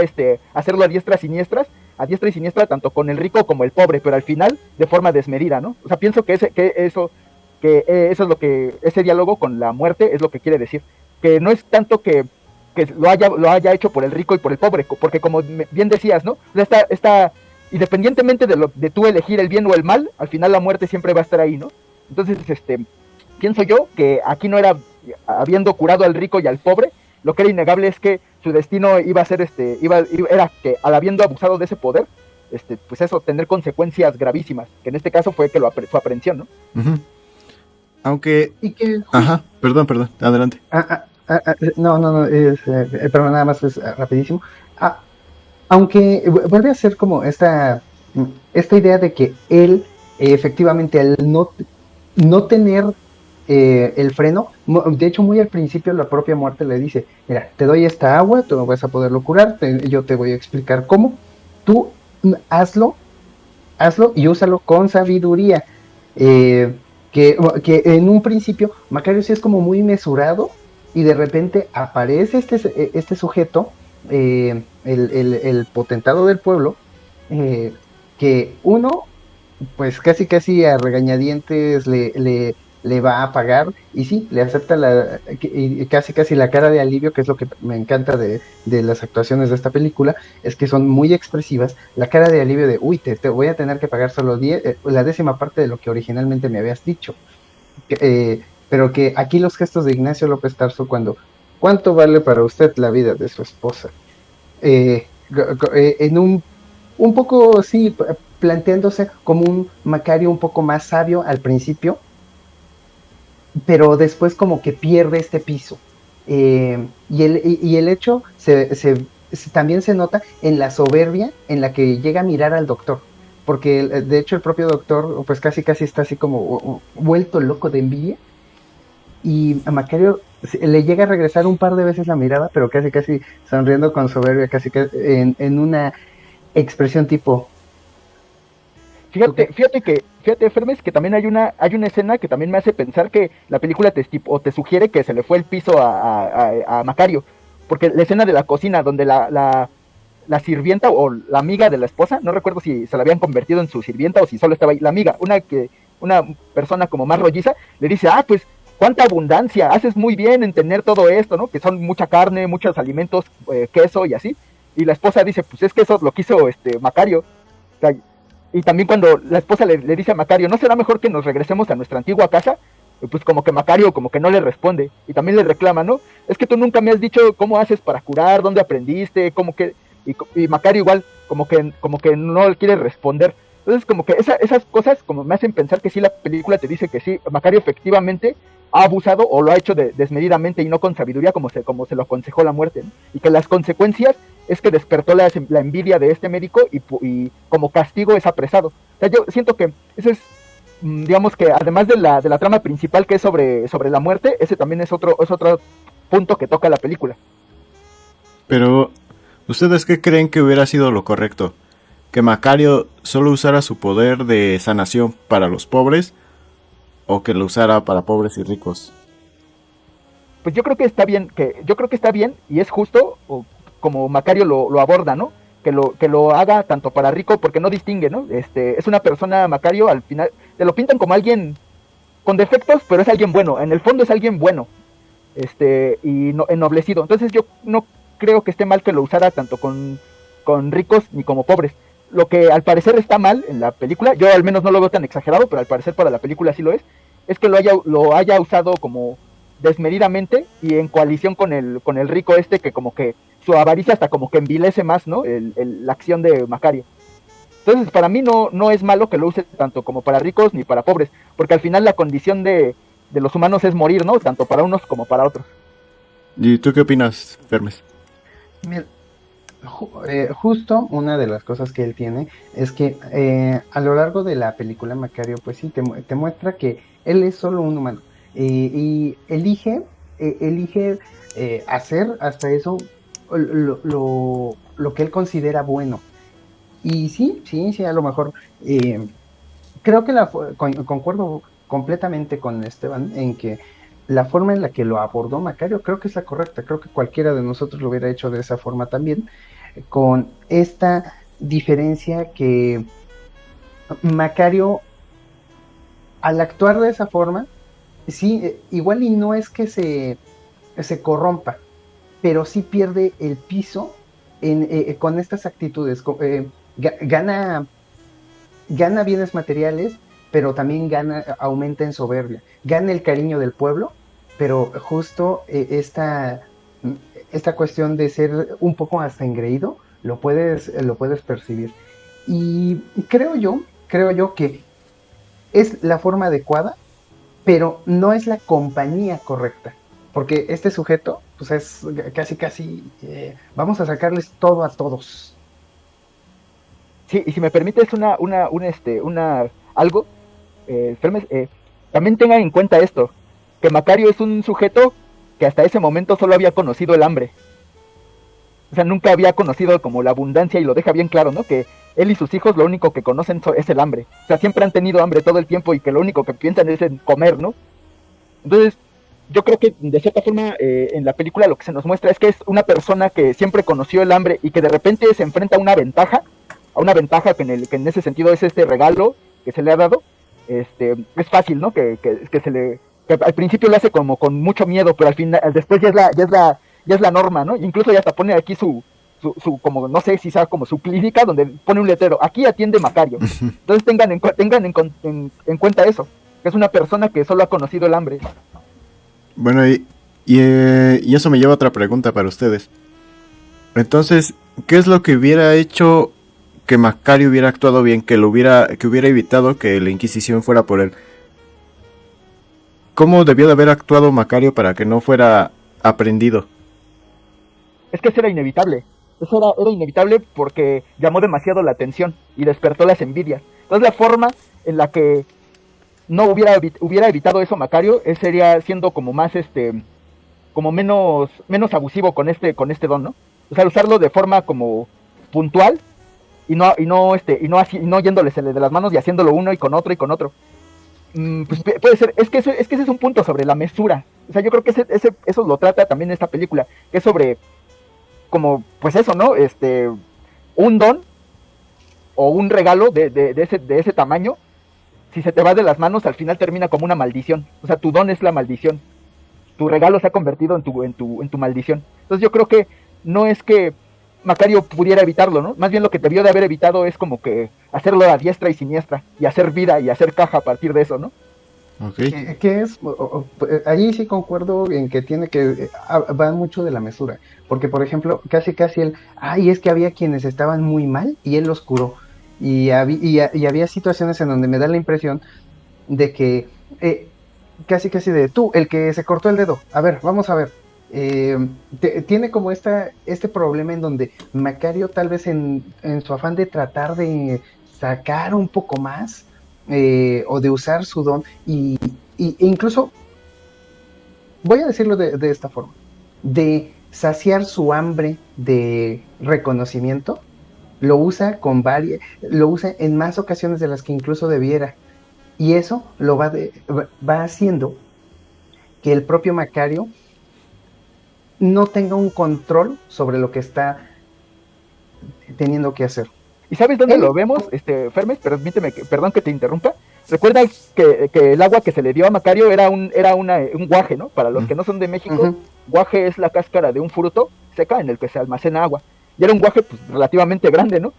hacerlo a diestra y siniestra tanto con el rico como el pobre, pero al final de forma desmedida, ¿no? O sea, pienso que eso es lo que ese diálogo con la muerte es lo que quiere decir, que no es tanto que lo haya hecho por el rico y por el pobre, porque como bien decías, ¿no? Esta independientemente de tú elegir el bien o el mal, al final la muerte siempre va a estar ahí, ¿no? Entonces, pienso yo que aquí no era habiendo curado al rico y al pobre, lo que era innegable es que su destino iba a ser era que al habiendo abusado de ese poder, pues eso, tener consecuencias gravísimas, que en este caso fue que su aprehensión, ¿no? Uh-huh. Aunque... Y que... Ajá, perdón, adelante. No, perdón, nada más es rapidísimo. Aunque vuelve a ser como esta idea de que él, efectivamente, al no tener el freno, de hecho muy al principio la propia muerte le dice, mira, te doy esta agua, tú vas a poderlo curar, yo te voy a explicar cómo, tú hazlo y úsalo con sabiduría. Que en un principio Macario sí es como muy mesurado y de repente aparece este sujeto, el potentado del pueblo, que uno, pues casi a regañadientes le va a pagar, y sí, le acepta casi la cara de alivio, que es lo que me encanta de las actuaciones de esta película, es que son muy expresivas, la cara de alivio de, uy, te voy a tener que pagar solo la 10ª parte de lo que originalmente me habías dicho. Pero que aquí los gestos de Ignacio López Tarso cuando, ¿cuánto vale para usted la vida de su esposa? En un poco, sí, planteándose como un Macario un poco más sabio al principio, pero después como que pierde este piso. Y el hecho también se nota en la soberbia en la que llega a mirar al doctor, porque de hecho el propio doctor pues casi está así como vuelto loco de envidia, y a Macario le llega a regresar un par de veces la mirada, pero casi sonriendo con soberbia, casi en una expresión tipo... Fíjate, Fermes, que también hay una escena que también me hace pensar que la película te sugiere que se le fue el piso a Macario, porque la escena de la cocina donde la sirvienta o la amiga de la esposa, no recuerdo si se la habían convertido en su sirvienta o si solo estaba ahí, la amiga, una persona como más rolliza, le dice, pues cuánta abundancia, haces muy bien en tener todo esto, ¿no? Que son mucha carne, muchos alimentos, queso y así. Y la esposa dice, pues es que eso lo quiso Macario. O sea, y también cuando la esposa le dice a Macario, ¿no será mejor que nos regresemos a nuestra antigua casa? Pues como que Macario como que no le responde. Y también le reclama, ¿no? Es que tú nunca me has dicho cómo haces para curar, dónde aprendiste, cómo que... Y Macario igual, como que no le quiere responder. Entonces como que esas cosas como me hacen pensar que sí, la película te dice que sí, Macario efectivamente ha abusado o lo ha hecho desmedidamente y no con sabiduría como se lo aconsejó la muerte, ¿no? Y que las consecuencias es que despertó la envidia de este médico y como castigo es apresado. O sea, yo siento que eso es, digamos que además de la trama principal que es sobre la muerte, ese también es otro punto que toca la película. Pero, ¿ustedes qué creen que hubiera sido lo correcto? ¿Que Macario solo usara su poder de sanación para los pobres o que lo usara para pobres y ricos? Pues yo creo que está bien y es justo como Macario lo aborda, ¿no? Que lo haga tanto para rico porque no distingue, ¿no? Es una persona, Macario, al final te lo pintan como alguien con defectos, pero es alguien bueno, en el fondo es alguien bueno, y no, ennoblecido. Entonces yo no creo que esté mal que lo usara tanto con ricos ni como pobres. Lo que al parecer está mal en la película, yo al menos no lo veo tan exagerado, pero al parecer para la película sí lo es que lo haya usado como desmedidamente y en coalición con el rico que como que su avaricia hasta como que envilece más, ¿no? La acción de Macario. Entonces para mí no es malo que lo use tanto como para ricos ni para pobres, porque al final la condición de los humanos es morir, ¿no? Tanto para unos como para otros. ¿Y tú qué opinas, Fermes? Mira, justo una de las cosas que él tiene es que a lo largo de la película Macario pues sí te muestra que él es solo un humano, y elige hacer hasta eso lo que él considera bueno. Y sí, a lo mejor creo que concuerdo completamente con Esteban en que la forma en la que lo abordó Macario creo que es la correcta. Creo que cualquiera de nosotros lo hubiera hecho de esa forma también, con esta diferencia que Macario, al actuar de esa forma, sí, igual y no es que se corrompa, pero sí pierde el piso con estas actitudes. gana, gana bienes materiales, pero también aumenta en soberbia, gana el cariño del pueblo, pero justo esta cuestión de ser un poco hasta engreído, lo puedes percibir. Y creo yo que es la forma adecuada, pero no es la compañía correcta. Porque este sujeto, pues es casi, vamos a sacarles todo a todos. Sí, y si me permites algo, Fermes, también tengan en cuenta esto, que Macario es un sujeto que hasta ese momento solo había conocido el hambre. O sea, nunca había conocido como la abundancia, y lo deja bien claro, ¿no? Que él y sus hijos lo único que conocen es el hambre. O sea, siempre han tenido hambre todo el tiempo y que lo único que piensan es en comer, ¿no? Entonces, yo creo que de cierta forma en la película lo que se nos muestra es que es una persona que siempre conoció el hambre y que de repente se enfrenta a una ventaja que en ese sentido es este regalo que se le ha dado. Es fácil, ¿no? Que al principio lo hace como con mucho miedo, pero al final, después ya es la norma, ¿no? Incluso ya hasta pone aquí su como, no sé si sea como su clínica, donde pone un letrero, aquí atiende Macario. Entonces tengan en cuenta eso, que es una persona que solo ha conocido el hambre. Bueno, y eso me lleva a otra pregunta para ustedes. Entonces, ¿qué es lo que hubiera hecho que Macario hubiera actuado bien, que hubiera evitado que la Inquisición fuera por él? ¿Cómo debió de haber actuado Macario para que no fuera aprendido? Es que eso era inevitable. Era inevitable porque llamó demasiado la atención y despertó las envidias. Entonces la forma en la que no hubiera evitado eso Macario sería siendo como más como menos abusivo con este don, ¿no? O sea, usarlo de forma como puntual y no yéndolese de las manos y haciéndolo uno y con otro. Pues puede ser, es que ese es un punto sobre la mesura. O sea, yo creo que eso lo trata también esta película, que es sobre como, pues eso, ¿no? Un don o un regalo de ese tamaño, si se te va de las manos, al final termina como una maldición. O sea, tu don es la maldición. Tu regalo se ha convertido en tu maldición. Entonces yo creo que no es que Macario pudiera evitarlo, ¿no? Más bien lo que debió de haber evitado es como que hacerlo a diestra y siniestra, y hacer vida y hacer caja a partir de eso, ¿no? Okay. Que es, allí sí concuerdo en que va mucho de la mesura, porque por ejemplo, casi es que había quienes estaban muy mal y él los curó, y había situaciones en donde me da la impresión de que casi de tú, el que se cortó el dedo, a ver, vamos a ver, tiene como este problema en donde Macario tal vez en su afán de tratar de sacar un poco más, o de usar su don, e incluso, voy a decirlo de esta forma, de saciar su hambre de reconocimiento, lo usa en más ocasiones de las que incluso debiera, y eso lo va haciendo que el propio Macario no tenga un control sobre lo que está teniendo que hacer. ¿Y sabes dónde lo vemos, Fermes? Perdón que te interrumpa. Recuerda que el agua que se le dio a Macario era un guaje, ¿no? Para los que no son de México, guaje es la cáscara de un fruto seca en el que se almacena agua. Y era un guaje pues, relativamente grande, ¿no?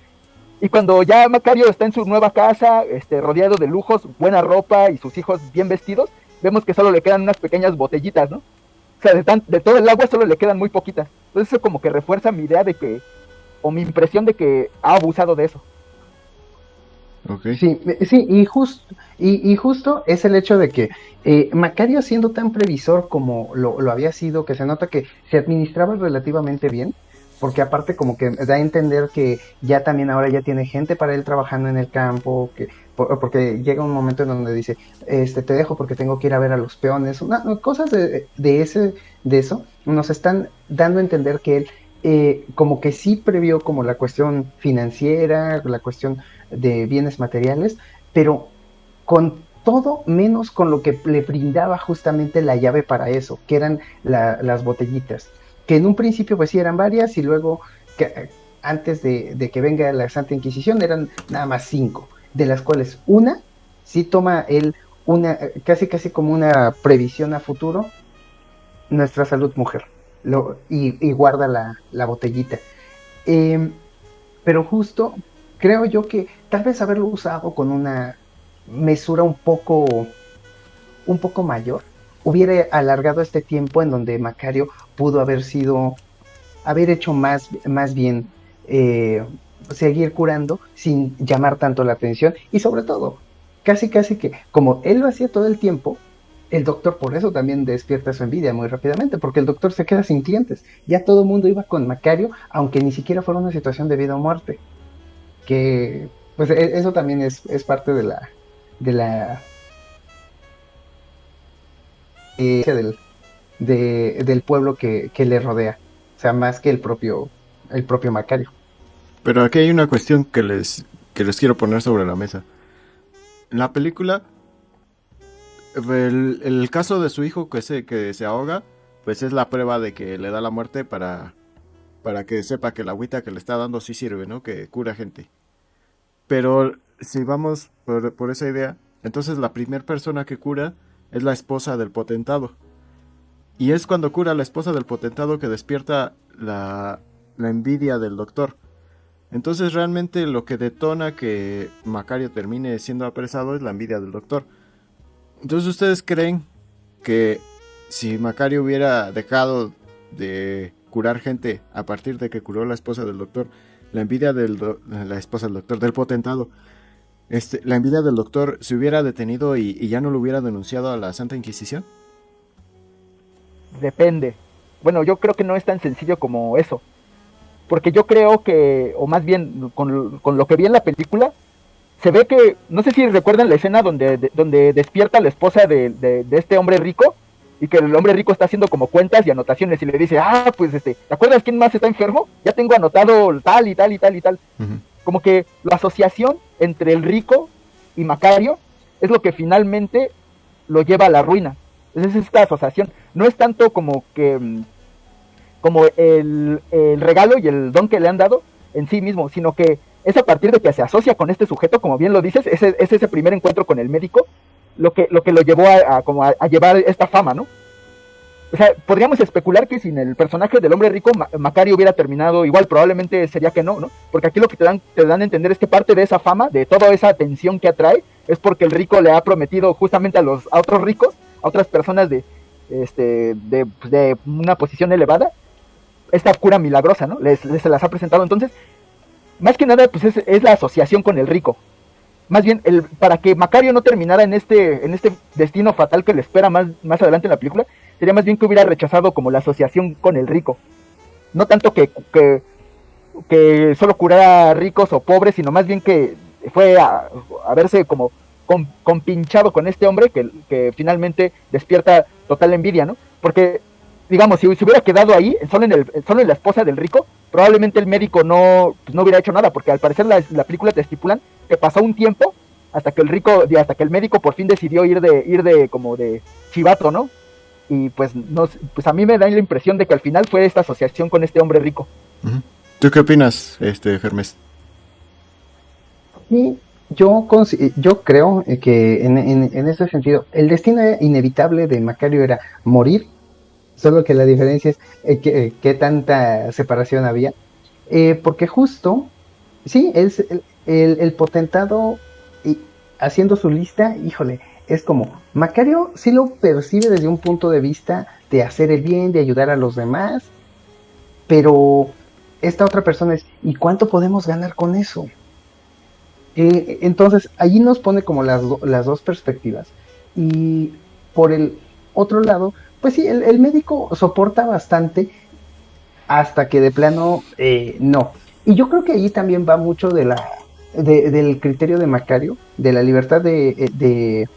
Y cuando ya Macario está en su nueva casa, rodeado de lujos, buena ropa y sus hijos bien vestidos, vemos que solo le quedan unas pequeñas botellitas, ¿no? O sea, de todo el agua solo le quedan muy poquitas. Entonces eso como que refuerza mi idea de que, o mi impresión de que ha abusado de eso. Okay. Sí, y justo es el hecho de que Macario, siendo tan previsor como lo había sido, que se nota que se administraba relativamente bien, porque aparte como que da a entender que ya también ahora ya tiene gente para él trabajando en el campo, porque llega un momento en donde dice, te dejo porque tengo que ir a ver a los peones, cosas de eso, nos están dando a entender que él como que sí previó como la cuestión financiera, la cuestión de bienes materiales, pero con todo menos con lo que le brindaba justamente la llave para eso, que eran las botellitas, que en un principio pues sí eran varias y luego antes de que venga la Santa Inquisición eran nada más 5, de las cuales una sí toma él casi como una previsión a futuro, nuestra salud mujer, y guarda la botellita. Pero justo creo yo que tal vez haberlo usado con una mesura un poco mayor hubiera alargado este tiempo en donde Macario pudo haber hecho más bien seguir curando sin llamar tanto la atención y sobre todo, casi que como él lo hacía todo el tiempo, el doctor por eso también despierta su envidia muy rápidamente, porque el doctor se queda sin clientes. Ya todo el mundo iba con Macario, aunque ni siquiera fuera una situación de vida o muerte. Que pues eso también es parte de la del, del pueblo que le rodea. O sea, más que el propio Macario. Pero aquí hay una cuestión que les quiero poner sobre la mesa. En la película, el caso de su hijo que se ahoga, pues es la prueba de que le da la muerte para que sepa que la agüita que le está dando sí sirve, ¿no? Que cura gente. Pero si vamos por esa idea, entonces la primera persona que cura es la esposa del potentado. Y es cuando cura a la esposa del potentado que despierta la envidia del doctor. Entonces realmente lo que detona que Macario termine siendo apresado es la envidia del doctor. Entonces ustedes creen que si Macario hubiera dejado de curar gente a partir de que curó la esposa del doctor, la envidia la esposa del doctor, del potentado, la envidia del doctor se hubiera detenido y ya no lo hubiera denunciado a la Santa Inquisición? Depende. Bueno, yo creo que no es tan sencillo como eso. Porque yo creo que, o más bien con lo que vi en la película, se ve que, no sé si recuerdan la escena donde despierta la esposa de este hombre rico, y que el hombre rico está haciendo como cuentas y anotaciones, y le dice, pues ¿te acuerdas quién más está enfermo? Ya tengo anotado tal y tal y tal y tal. Uh-huh. Como que la asociación entre el rico y Macario es lo que finalmente lo lleva a la ruina. Es esta asociación. No es tanto como que como el regalo y el don que le han dado en sí mismo, sino que es a partir de que se asocia con este sujeto, como bien lo dices, es ese primer encuentro con el médico lo que lo llevó a llevar esta fama, ¿no? O sea, podríamos especular que sin el personaje del hombre rico, Macario hubiera terminado igual, probablemente sería que no, ¿no? Porque aquí lo que te dan a entender es que parte de esa fama, de toda esa atención que atrae, es porque el rico le ha prometido justamente a otros ricos, a otras personas de una posición elevada, esta cura milagrosa, ¿no? Se las ha presentado. Entonces, más que nada, pues es la asociación con el rico. Más bien, para que Macario no terminara en este destino fatal que le espera más adelante en la película, sería más bien que hubiera rechazado como la asociación con el rico. No tanto que solo curara a ricos o pobres, sino más bien que fue a verse como compinchado con este hombre que finalmente despierta total envidia, ¿no? Porque, digamos, si se hubiera quedado ahí, solo en la esposa del rico, probablemente el médico no hubiera hecho nada, porque al parecer la película te estipulan que pasó un tiempo hasta que el médico por fin decidió ir de como de chivato, ¿no? Y pues a mí me da la impresión de que al final fue esta asociación con este hombre rico. Uh-huh. ¿Tú qué opinas, Fermes? Y yo creo que en ese sentido, el destino inevitable de Macario era morir, solo que la diferencia es qué tanta separación había. Porque justo, sí, el potentado haciendo su lista, híjole, es como, Macario sí lo percibe desde un punto de vista de hacer el bien, de ayudar a los demás, pero esta otra persona es, ¿y cuánto podemos ganar con eso? Entonces, allí nos pone como las dos perspectivas. Y por el otro lado, pues sí, el médico soporta bastante hasta que de plano no. Y yo creo que allí también va mucho del criterio de Macario, de la libertad de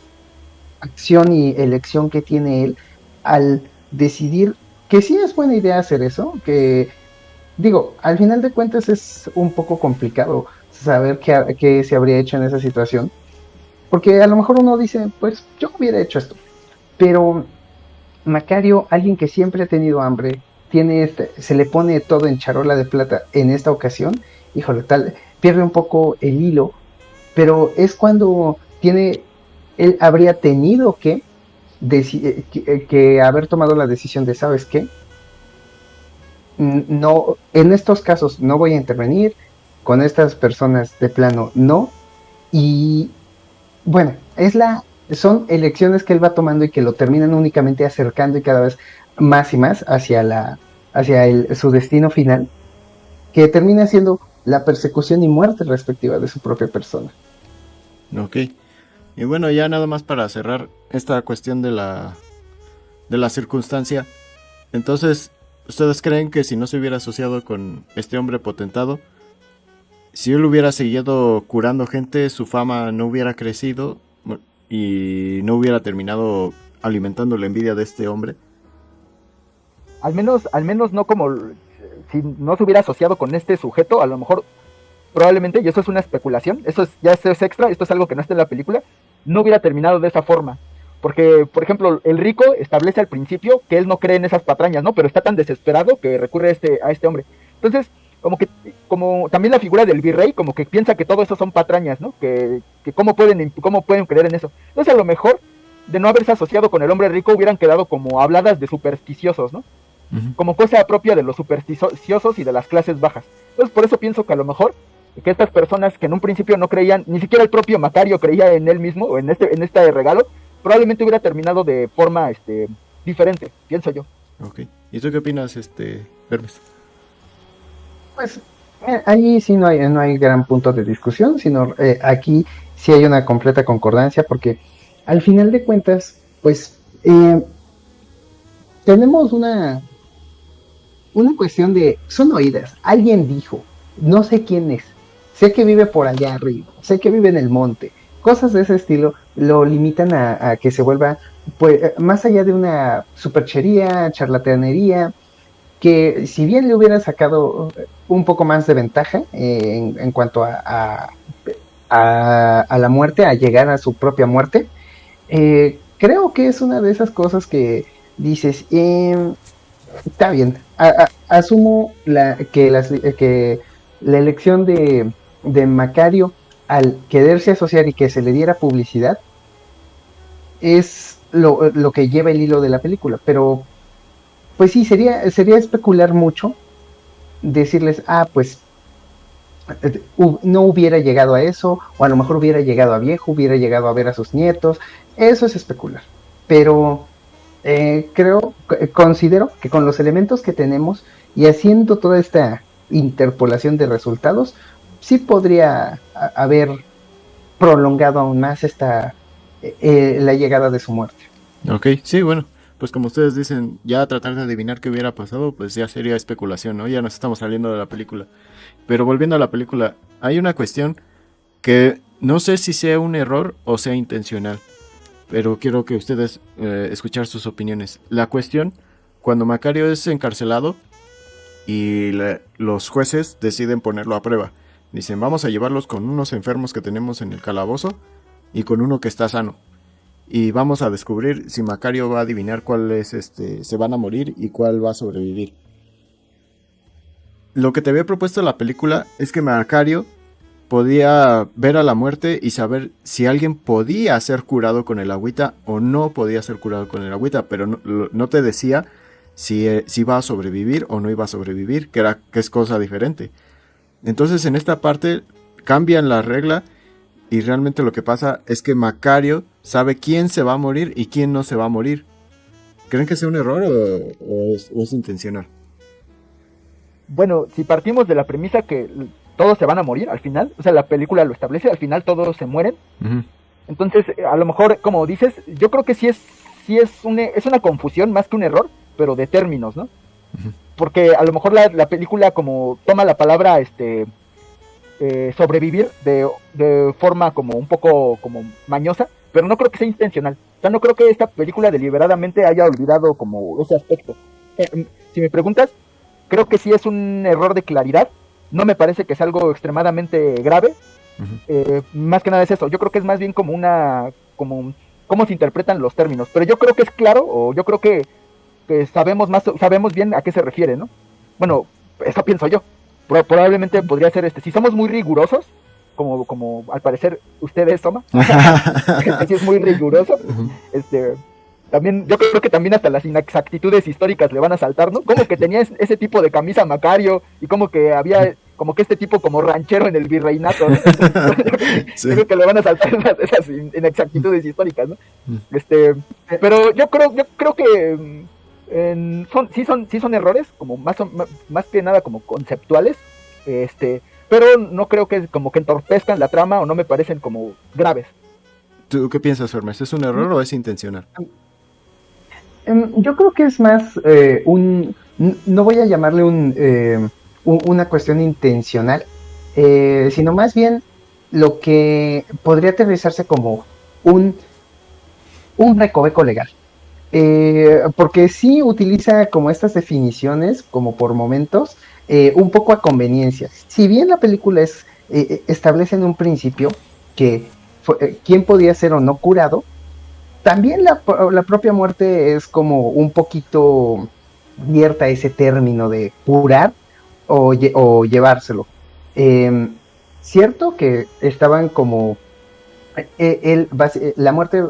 acción y elección que tiene él al decidir que sí es buena idea hacer eso, que digo, al final de cuentas es un poco complicado saber qué se habría hecho en esa situación, porque a lo mejor uno dice, pues yo hubiera hecho esto, pero Macario, alguien que siempre ha tenido hambre, se le pone todo en charola de plata en esta ocasión, híjole, pierde un poco el hilo, pero es cuando él habría tenido que haber tomado la decisión de, ¿sabes qué? No, en estos casos no voy a intervenir, con estas personas de plano no. Y bueno, son elecciones que él va tomando y que lo terminan únicamente acercando y cada vez más y más hacia su destino final, que termina siendo la persecución y muerte respectiva de su propia persona. Ok. Y bueno, ya nada más para cerrar esta cuestión de la circunstancia. Entonces, ¿ustedes creen que si no se hubiera asociado con este hombre potentado, si él hubiera seguido curando gente, su fama no hubiera crecido y no hubiera terminado alimentando la envidia de este hombre? Al menos no como si no se hubiera asociado con este sujeto, a lo mejor probablemente, y eso es una especulación, esto es extra, esto es algo que no está en la película, no hubiera terminado de esa forma. Porque, por ejemplo, el rico establece al principio que él no cree en esas patrañas, ¿no? Pero está tan desesperado que recurre a este hombre. Entonces, como también la figura del virrey, como que piensa que todo eso son patrañas, ¿no? Que cómo pueden creer en eso. Entonces, a lo mejor, de no haberse asociado con el hombre rico, hubieran quedado como habladas de supersticiosos, ¿no? Como cosa propia de los supersticiosos y de las clases bajas. Entonces, por eso pienso que a lo mejor que estas personas que en un principio no creían, ni siquiera el propio Macario creía en él mismo, o en este regalo, probablemente hubiera terminado de forma diferente, pienso yo. Ok. ¿Y tú qué opinas, Hermes? Pues ahí sí no hay gran punto de discusión, sino aquí sí hay una completa concordancia, porque al final de cuentas, pues tenemos una cuestión de, son oídas, alguien dijo, no sé quién es, sé que vive por allá arriba, sé que vive en el monte, cosas de ese estilo lo limitan a que se vuelva, pues, más allá de una superchería, charlatanería, que si bien le hubiera sacado un poco más de ventaja en cuanto a la muerte, a llegar a su propia muerte, creo que es una de esas cosas que dices, está bien, asumo que la elección de Macario al quererse asociar y que se le diera publicidad es lo que lleva el hilo de la película, pero pues sí, sería especular mucho decirles, pues no hubiera llegado a eso, o a lo mejor hubiera llegado a viejo, hubiera llegado a ver a sus nietos, eso es especular, pero considero que con los elementos que tenemos y haciendo toda esta interpolación de resultados, sí podría haber prolongado aún más la llegada de su muerte. Ok, sí, bueno, pues como ustedes dicen, ya tratar de adivinar qué hubiera pasado, pues ya sería especulación, ¿no? Ya nos estamos saliendo de la película. Pero volviendo a la película, hay una cuestión que no sé si sea un error o sea intencional, pero quiero que ustedes escuchar sus opiniones. La cuestión, cuando Macario es encarcelado y los jueces deciden ponerlo a prueba, dicen, vamos a llevarlos con unos enfermos que tenemos en el calabozo y con uno que está sano. Y vamos a descubrir si Macario va a adivinar cuáles se van a morir y cuál va a sobrevivir. Lo que te había propuesto la película es que Macario podía ver a la muerte y saber si alguien podía ser curado con el agüita o no podía ser curado con el agüita, pero no te decía si iba a sobrevivir o no iba a sobrevivir, que es cosa diferente. Entonces en esta parte cambian la regla y realmente lo que pasa es que Macario sabe quién se va a morir y quién no se va a morir. ¿Creen que sea un error o es intencional? Bueno, si partimos de la premisa que todos se van a morir al final, o sea, la película lo establece, al final todos se mueren. Uh-huh. Entonces, a lo mejor, como dices, yo creo que sí es una confusión más que un error, pero de términos, ¿no? Uh-huh. Porque a lo mejor la película como toma la palabra sobrevivir de forma como un poco como mañosa, pero no creo que sea intencional. O sea, no creo que esta película deliberadamente haya olvidado como ese aspecto. Si me preguntas, creo que sí es un error de claridad. No me parece que es algo extremadamente grave. Uh-huh. Más que nada es eso. Yo creo que es más bien como como cómo se interpretan los términos. Pero yo creo que es claro, o yo creo que sabemos bien a qué se refiere, ¿no? Bueno, eso pienso yo. Probablemente podría ser si somos muy rigurosos, como al parecer ustedes, Soma, si es muy riguroso, uh-huh. También, yo creo que también hasta las inexactitudes históricas le van a saltar, ¿no? Como que tenía ese tipo de camisa Macario y como que como que este tipo como ranchero en el virreinato, ¿no? Sí. Creo que le van a saltar esas inexactitudes históricas, ¿no? Pero yo creo que sí son errores, como más que nada como conceptuales, pero no creo que como que entorpezcan la trama o no me parecen como graves. ¿Tú qué piensas, Fermes? ¿Es un error o es intencional? Yo creo que es más no voy a llamarle una cuestión intencional, sino más bien lo que podría aterrizarse como un, un recoveco legal. Porque sí utiliza como estas definiciones, como por momentos, un poco a conveniencia. Si bien la película establece en un principio que quién podía ser o no curado, también la propia muerte es como un poquito abierta a ese término de curar o llevárselo. Eh, Cierto que estaban como la muerte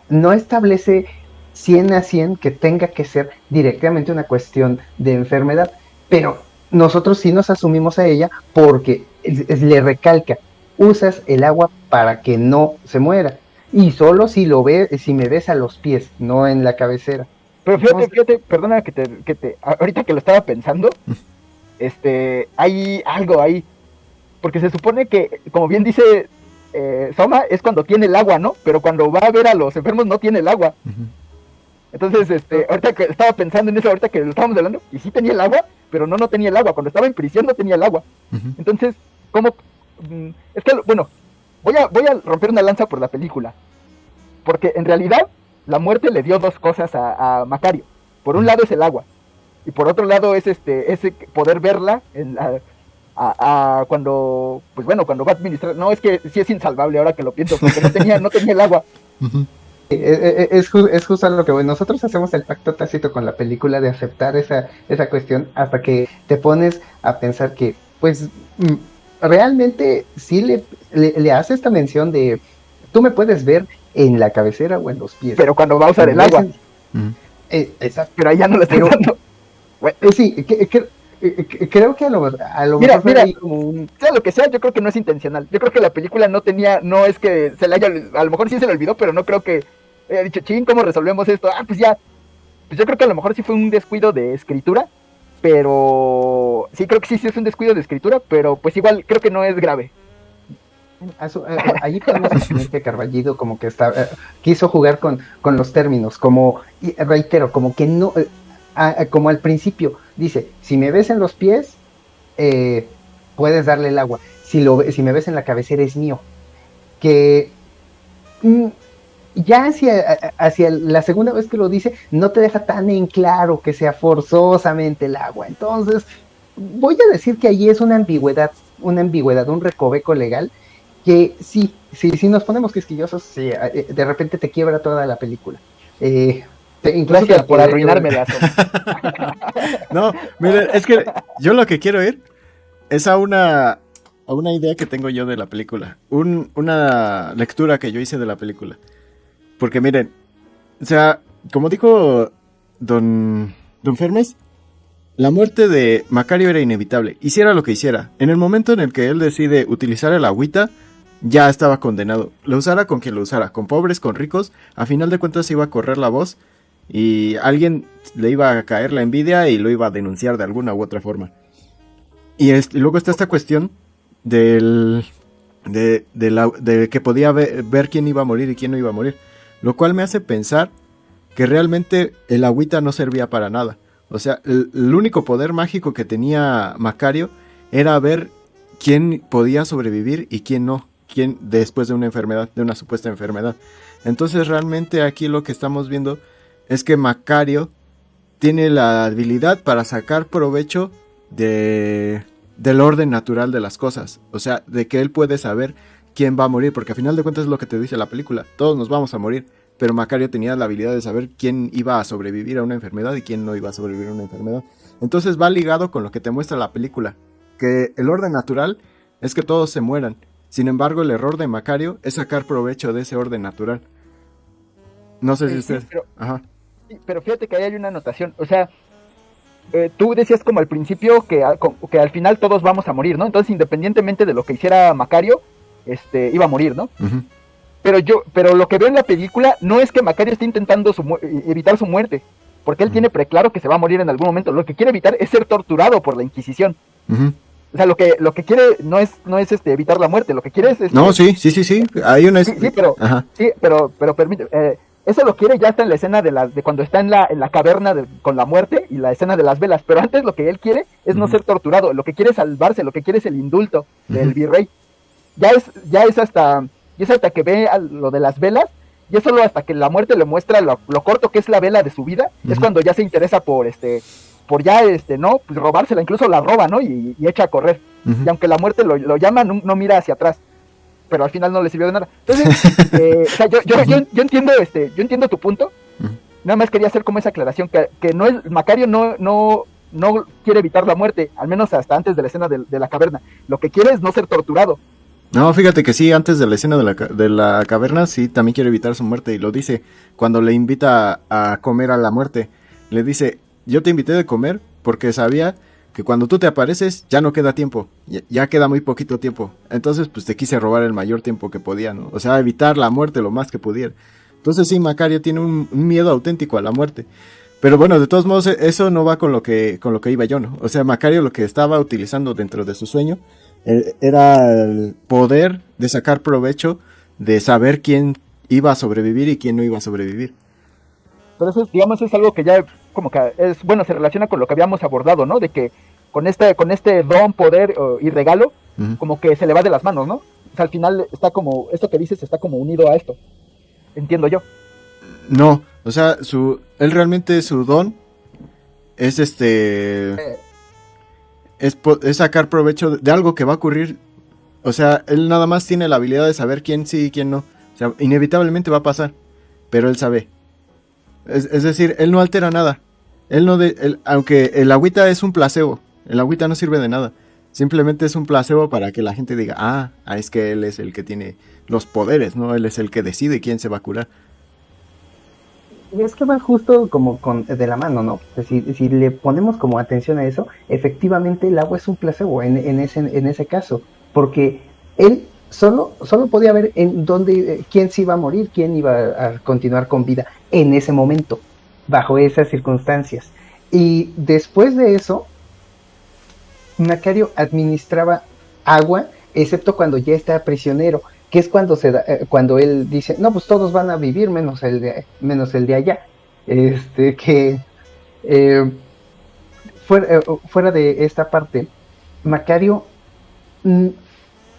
no establece 100 a 100 que tenga que ser directamente una cuestión de enfermedad, pero nosotros sí nos asumimos a ella porque le recalca, usas el agua para que no se muera, y solo si me ves a los pies, no en la cabecera. Pero Entonces, fíjate, perdona ahorita que lo estaba pensando, hay algo ahí, porque se supone que, como bien dice Soma, es cuando tiene el agua, ¿no? Pero cuando va a ver a los enfermos no tiene el agua. Ujú. Entonces, ahorita que estaba pensando en eso, ahorita que lo estábamos hablando, y sí tenía el agua, pero no tenía el agua. Cuando estaba en prisión no tenía el agua. Ujú. Entonces, ¿cómo? Es que, bueno, voy a romper una lanza por la película. Porque en realidad, la muerte le dio dos cosas a Macario. Por un lado es el agua. Y por otro lado es ese poder verla en cuando, pues bueno, cuando va a administrar. No, es que sí es insalvable ahora que lo pienso, porque no tenía el agua. Ujú. es justo lo que nosotros hacemos el pacto tácito con la película de aceptar esa cuestión hasta que te pones a pensar que, pues, realmente sí le hace esta mención de, tú me puedes ver en la cabecera o en los pies. Pero cuando va a usar el agua. Ujú. Exacto. Pero ahí ya no lo está usando. Bueno, Sí, creo que a lo Mira, mejor fue ahí como sea lo que sea, yo creo que no es intencional. Yo creo que la película no es que se le haya, a lo mejor sí se le olvidó, pero no creo que haya dicho, ching, ¿cómo resolvemos esto? Pues ya, pues yo creo que a lo mejor sí fue un descuido de escritura, pero sí creo que sí es un descuido de escritura, pero pues igual creo que no es grave. allí podemos asumir que Carballido como que quiso jugar con los términos, y reitero, como que no, como al principio, dice, si me ves en los pies, puedes darle el agua, si me ves en la cabecera es mío, que ya hacia la segunda vez que lo dice, no te deja tan en claro que sea forzosamente el agua, entonces voy a decir que allí es una ambigüedad, un recoveco legal, que sí, nos ponemos quisquillosos, sí, de repente te quiebra toda la película. Incluso Gracias por arruinármela. No, miren, es que yo lo que quiero ir es a una idea que tengo yo de la película. Una lectura que yo hice de la película. Porque miren, o sea, como dijo Don Fermes, la muerte de Macario era inevitable. Hiciera lo que hiciera. En el momento en el que él decide utilizar el agüita, ya estaba condenado. Lo usara con quien lo usara, con pobres, con ricos. A final de cuentas iba a correr la voz y alguien le iba a caer la envidia y lo iba a denunciar de alguna u otra forma. Y luego está esta cuestión de que podía ver quién iba a morir y quién no iba a morir. Lo cual me hace pensar que realmente el agüita no servía para nada. O sea, el único poder mágico que tenía Macario era ver quién podía sobrevivir y quién no. Quién después de una enfermedad, de una supuesta enfermedad. Entonces realmente aquí lo que estamos viendo es que Macario tiene la habilidad para sacar provecho del orden natural de las cosas. O sea, de que él puede saber quién va a morir, porque al final de cuentas es lo que te dice la película. Todos nos vamos a morir, pero Macario tenía la habilidad de saber quién iba a sobrevivir a una enfermedad y quién no iba a sobrevivir a una enfermedad. Entonces va ligado con lo que te muestra la película, que el orden natural es que todos se mueran. Sin embargo, el error de Macario es sacar provecho de ese orden natural. No sé si usted... Sí, pero, Ajá. sí, pero fíjate que ahí hay una anotación. O sea, tú decías como al principio que al final todos vamos a morir, ¿no? Entonces, independientemente de lo que hiciera Macario, iba a morir, ¿no? Ujú. Pero lo que veo en la película no es que Macario esté intentando evitar su muerte, porque él tiene preclaro que se va a morir en algún momento. Lo que quiere evitar es ser torturado por la Inquisición. Ujú. O sea, lo que quiere no es evitar la muerte, lo que quiere es... No, sí. Hay una... Sí, pero, Ajá. sí, pero permite, eso lo quiere ya está en la escena de cuando está en la caverna con la muerte y la escena de las velas, pero antes lo que él quiere es no ser torturado, lo que quiere es salvarse, lo que quiere es el indulto del virrey. Ya es hasta que ve lo de las velas, y es solo hasta que la muerte le muestra lo corto que es la vela de su vida, es cuando ya se interesa por ya no, pues robársela, incluso la roba, ¿no? Y echa a correr. Y aunque la muerte lo llama, no mira hacia atrás, pero al final no le sirvió de nada. Entonces, o sea, yo entiendo tu punto. Nada más quería hacer como esa aclaración que no es Macario no quiere evitar la muerte, al menos hasta antes de la escena de la caverna. Lo que quiere es no ser torturado. No, fíjate que sí, antes de la escena de la caverna, sí, también quiere evitar su muerte. Y lo dice cuando le invita a comer a la muerte. Le dice, yo te invité de comer porque sabía que cuando tú te apareces ya no queda tiempo. Ya queda muy poquito tiempo. Entonces, pues te quise robar el mayor tiempo que podía, ¿no? O sea, evitar la muerte lo más que pudiera. Entonces sí, Macario tiene un miedo auténtico a la muerte. Pero bueno, de todos modos, eso no va con lo que iba yo, ¿no? O sea, Macario lo que estaba utilizando dentro de su sueño era el poder de sacar provecho de saber quién iba a sobrevivir y quién no iba a sobrevivir. Pero eso, digamos, es algo que ya como que se relaciona con lo que habíamos abordado, ¿no? De que con este don, poder y regalo, como que se le va de las manos, ¿no? O sea, al final está como, esto que dices está como unido a esto, entiendo yo. No, o sea, él realmente su don es es sacar provecho de algo que va a ocurrir. O sea, él nada más tiene la habilidad de saber quién sí y quién no. O sea, inevitablemente va a pasar, pero él sabe. Es decir, él no altera nada. Aunque el agüita es un placebo, el agüita no sirve de nada. Simplemente es un placebo para que la gente diga, es que él es el que tiene los poderes, ¿no? Él es el que decide quién se va a curar. Es que va justo como de la mano, ¿no? Si le ponemos como atención a eso, efectivamente el agua es un placebo en ese caso, porque él solo podía ver en dónde, quién se iba a morir, quién iba a continuar con vida en ese momento, bajo esas circunstancias. Y después de eso, Macario administraba agua, excepto cuando ya está prisionero, que es cuando él dice, no, pues todos van a vivir menos el de allá. Fuera de esta parte, Macario,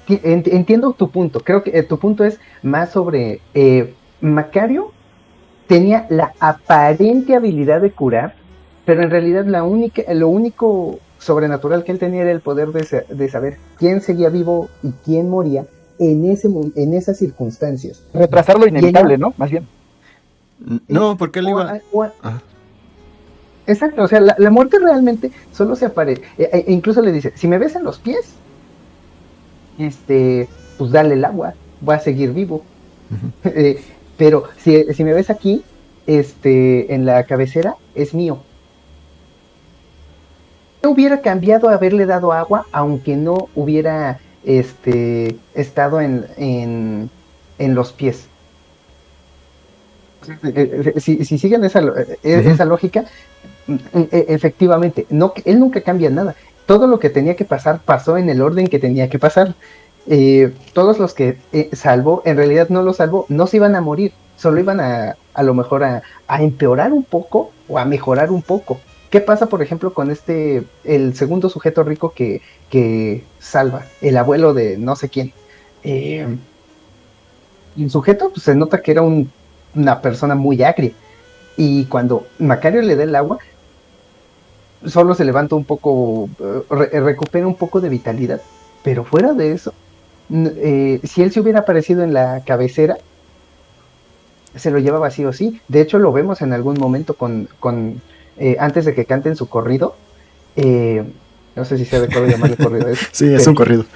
entiendo tu punto, creo que tu punto es más sobre Macario tenía la aparente habilidad de curar, pero en realidad lo único sobrenatural que él tenía era el poder de saber quién seguía vivo y quién moría en esas circunstancias. Retrasar lo inevitable, ¿no? Más bien. No, porque él iba... Exacto, o sea, la muerte realmente solo se aparece. Incluso le dice, si me ves en los pies, pues dale el agua, voy a seguir vivo. Pero si me ves aquí, en la cabecera, es mío. Yo hubiera cambiado a haberle dado agua, aunque no hubiera estado en los pies. Si siguen esa lógica, efectivamente, él nunca cambia nada. Todo lo que tenía que pasar pasó en el orden que tenía que pasar. Todos los que salvó, en realidad no los salvó, no se iban a morir, solo iban a lo mejor a empeorar un poco o a mejorar un poco. ¿Qué pasa, por ejemplo, con el segundo sujeto rico que salva, el abuelo de no sé quién? El sujeto, pues, se nota que era una persona muy agria, y cuando Macario le da el agua, solo se levanta un poco, recupera un poco de vitalidad, pero fuera de eso, si él se hubiera aparecido en la cabecera, se lo lleva vacío, sí. De hecho, lo vemos en algún momento antes de que canten su corrido. No sé si se adecuado llamarle corrido. Sí, es un corrido.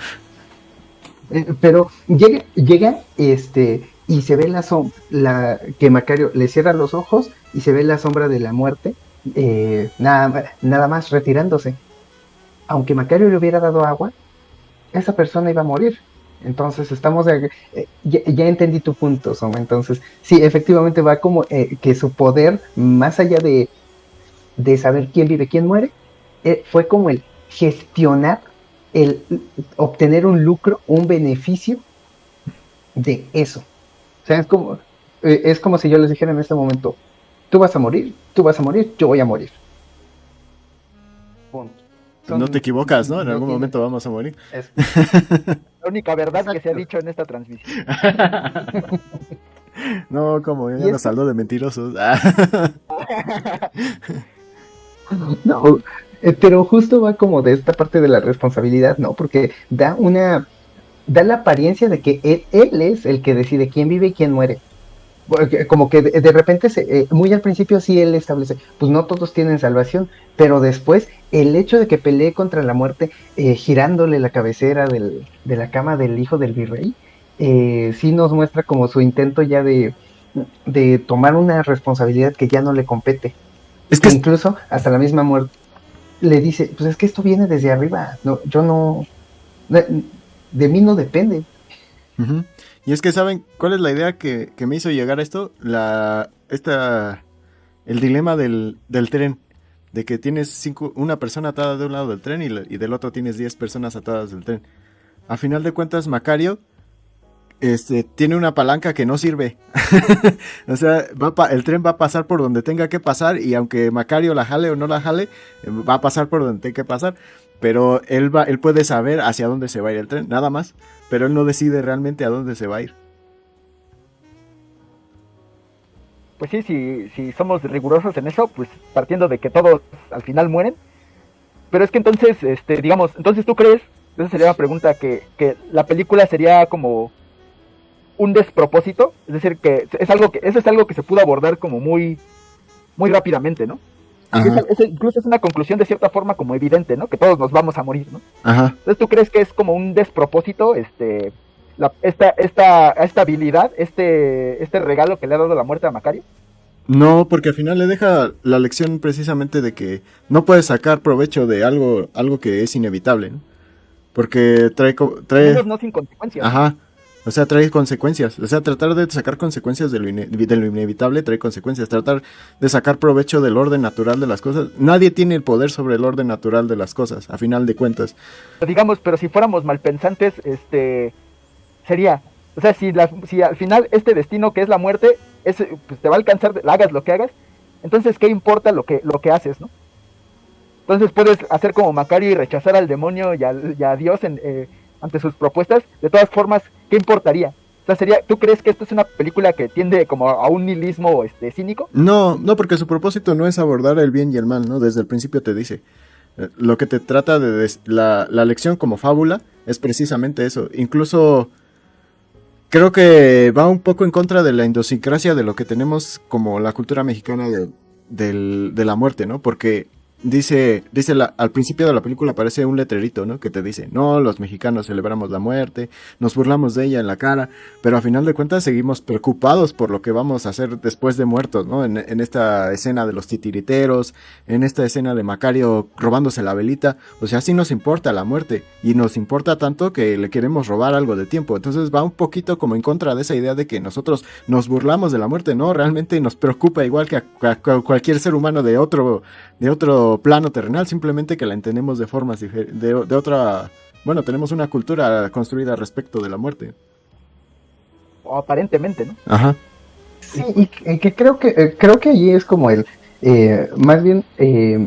Pero llega y se ve que Macario le cierra los ojos y se ve la sombra de la muerte nada más retirándose. Aunque Macario le hubiera dado agua, esa persona iba a morir. Entonces ya entendí tu punto, Soma. Entonces, sí, efectivamente va como que su poder, más allá de saber quién vive, quién muere, fue como el gestionar, el obtener un lucro, un beneficio de eso. O sea, es como si yo les dijera en este momento, tú vas a morir, yo voy a morir. Punto. No te equivocas, ¿no? En no algún tiene- momento vamos a morir. es- La única verdad que se ha Exacto. dicho en esta transmisión. No, como yo Y ya es nos que- saldó de mentirosos. No, pero justo va como de esta parte de la responsabilidad, ¿no? Porque da la apariencia de que él es el que decide quién vive y quién muere. Porque como que de repente, muy al principio sí él establece, pues no todos tienen salvación, pero después el hecho de que pelee contra la muerte, girándole la cabecera de la cama del hijo del virrey, sí nos muestra como su intento ya de tomar una responsabilidad que ya no le compete. Es Que que incluso hasta la misma muerte le dice, pues es que esto viene desde arriba, no, yo no, de mí no depende. Ujú. Y es que, ¿saben cuál es la idea que me hizo llegar a esto? El dilema del tren. De que tienes una persona atada de un lado del tren y del otro tienes 10 personas atadas del tren. A final de cuentas, Macario tiene una palanca que no sirve. O sea, el tren va a pasar por donde tenga que pasar y aunque Macario la jale o no la jale, va a pasar por donde tenga que pasar. Pero él puede saber hacia dónde se va a ir el tren, nada más. Pero él no decide realmente a dónde se va a ir. Pues sí, si somos rigurosos en eso, pues partiendo de que todos al final mueren. Pero es que entonces, digamos, entonces tú crees, esa sería una pregunta, que la película sería como un despropósito, es decir, que eso es algo que se pudo abordar como muy, muy rápidamente, ¿no? Ajá. Incluso es una conclusión de cierta forma como evidente, ¿no? Que todos nos vamos a morir, ¿no? Ajá. Entonces, ¿tú crees que es como un despropósito esta habilidad, este regalo que le ha dado la muerte a Macario? No, porque al final le deja la lección precisamente de que no puedes sacar provecho de algo que es inevitable, ¿no? Porque Al menos no sin consecuencias. ajá, o sea, trae consecuencias. O sea, tratar de sacar consecuencias de lo inevitable trae consecuencias. Tratar de sacar provecho del orden natural de las cosas. Nadie tiene el poder sobre el orden natural de las cosas, a final de cuentas. Digamos, pero si fuéramos malpensantes, sería, o sea, si al final este destino que es la muerte, pues te va a alcanzar, hagas lo que hagas, entonces ¿qué importa lo que haces, no? Entonces puedes hacer como Macario y rechazar al demonio y a Dios ante sus propuestas. De todas formas, ¿qué importaría? O sea, ¿tú crees que esto es una película que tiende como a un nihilismo cínico? No, porque su propósito no es abordar el bien y el mal, ¿no? Desde el principio te dice. Lo que te trata la lección como fábula es precisamente eso. Incluso creo que va un poco en contra de la idiosincrasia de lo que tenemos como la cultura mexicana de la muerte, ¿no? Porque dice al principio de la película aparece un letrerito, ¿no? Que te dice, no, los mexicanos celebramos la muerte, nos burlamos de ella en la cara, pero a final de cuentas seguimos preocupados por lo que vamos a hacer después de muertos, ¿no? En esta escena de los titiriteros, en esta escena de Macario robándose la velita, o sea, sí nos importa la muerte, y nos importa tanto que le queremos robar algo de tiempo, entonces va un poquito como en contra de esa idea de que nosotros nos burlamos de la muerte, ¿no? Realmente nos preocupa igual que a cualquier ser humano de otro plano terrenal, simplemente que la entendemos de formas de otra, bueno, tenemos una cultura construida respecto de la muerte. O aparentemente, ¿no? Ajá. Sí, y que creo que allí es como más bien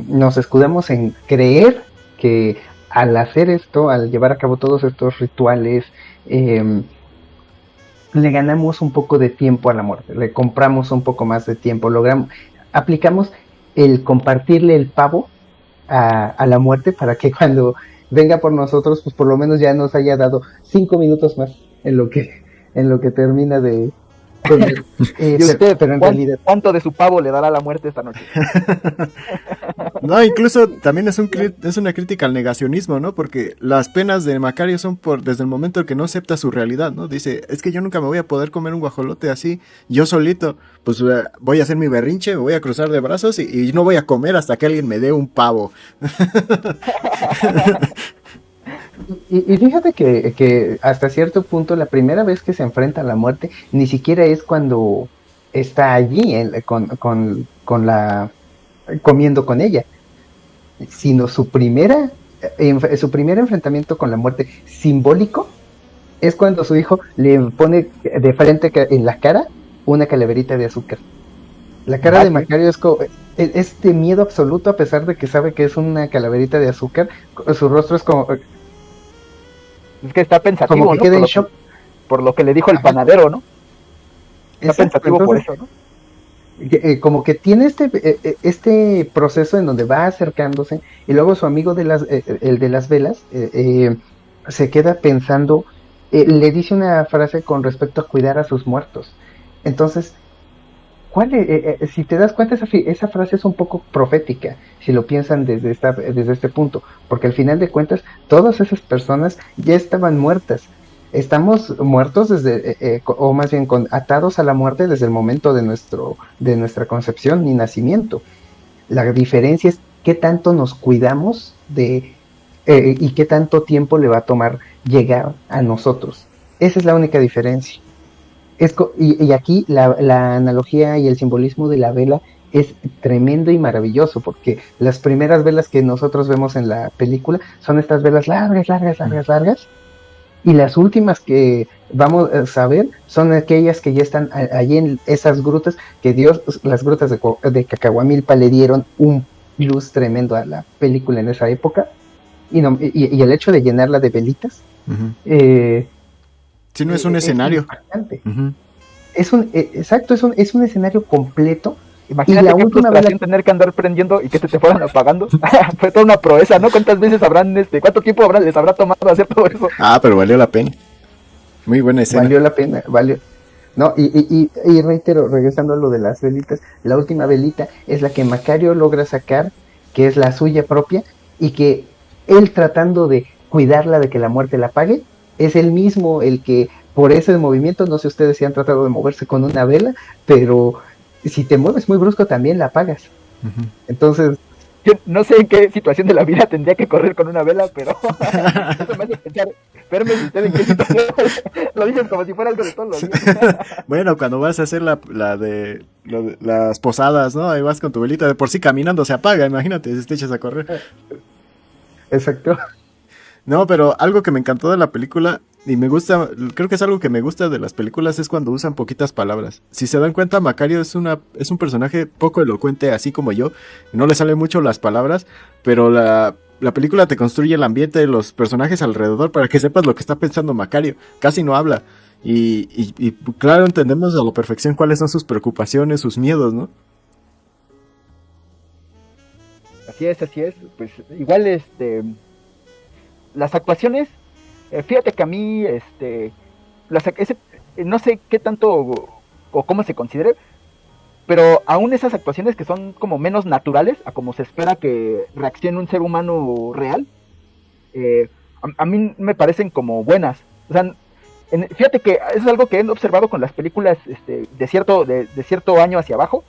nos escudamos en creer que al hacer esto, al llevar a cabo todos estos rituales, le ganamos un poco de tiempo a la muerte, le compramos un poco más de tiempo, aplicamos el compartirle el pavo a la muerte para que cuando venga por nosotros, pues por lo menos ya nos haya dado 5 minutos más en lo que termina de ¿Y usted, pero en realidad... cuánto de su pavo le dará la muerte esta noche? No, incluso también es una crítica al negacionismo, ¿no? Porque las penas de Macario son desde el momento en que no acepta su realidad, ¿no? Dice, es que yo nunca me voy a poder comer un guajolote así, yo solito, pues voy a hacer mi berrinche, me voy a cruzar de brazos y no voy a comer hasta que alguien me dé un pavo. Y fíjate que hasta cierto punto la primera vez que se enfrenta a la muerte ni siquiera es cuando está allí con la comiendo con ella, sino su primer enfrentamiento con la muerte simbólico es cuando su hijo le pone de frente en la cara una calaverita de azúcar. La cara de Macario es de miedo absoluto, a pesar de que sabe que es una calaverita de azúcar. Su rostro es como... Es que está pensativo, como que ¿no? queda en shock. Por lo que le dijo el panadero, ¿no? Está pensativo, entonces, por eso, ¿no? Como que tiene este proceso en donde va acercándose y luego su amigo el de las velas se queda pensando, le dice una frase con respecto a cuidar a sus muertos. Entonces, si te das cuenta, esa frase es un poco profética, si lo piensan desde este punto, porque al final de cuentas todas esas personas ya estaban muertas. Estamos muertos o más bien atados a la muerte desde el momento de nuestra concepción y nacimiento. La diferencia es qué tanto nos cuidamos y qué tanto tiempo le va a tomar llegar a nosotros. Esa es la única diferencia. Y aquí la analogía y el simbolismo de la vela es tremendo y maravilloso, porque las primeras velas que nosotros vemos en la película son estas velas largas, y las últimas que vamos a ver son aquellas que ya están allí en esas grutas, que las grutas de Cacahuamilpa le dieron un plus tremendo a la película en esa época, y el hecho de llenarla de velitas, si no es un escenario. Uh-huh. Exacto, es un escenario completo. Imagínate qué frustración tener que andar prendiendo y que te fueran apagando. Fue toda una proeza, ¿no? ¿Cuántas veces cuánto tiempo les habrá tomado hacer todo eso? Pero valió la pena. Muy buena escena. Valió la pena, valió. No, y reitero, regresando a lo de las velitas, la última velita es la que Macario logra sacar, que es la suya propia, y que él, tratando de cuidarla de que la muerte la apague, es él mismo el que, por ese movimiento, no sé ustedes si han tratado de moverse con una vela, pero si te mueves muy brusco también la apagas. Uh-huh. Entonces, yo no sé en qué situación de la vida tendría que correr con una vela, pero eso me hace pensar, espérame, ¿usted en qué situación? Lo dices como si fuera algo de todos los días. Bueno, cuando vas a hacer la de las posadas, ¿no? Ahí vas con tu velita, de por sí caminando se apaga, imagínate, si te echas a correr. Exacto. No, pero algo que me encantó de la película, y me gusta, creo que es algo que me gusta de las películas, es cuando usan poquitas palabras. Si se dan cuenta, Macario es un personaje poco elocuente, así como yo, no le salen mucho las palabras, pero la película te construye el ambiente de los personajes alrededor para que sepas lo que está pensando Macario. Casi no habla, y claro, entendemos a la perfección cuáles son sus preocupaciones, sus miedos, ¿no? Así es, pues igual las actuaciones, fíjate que a mí, no sé qué tanto o cómo se considere, pero aún esas actuaciones que son como menos naturales a como se espera que reaccione un ser humano real, a mí me parecen como buenas. O sea, fíjate que es algo que he observado con las películas de cierto año hacia abajo,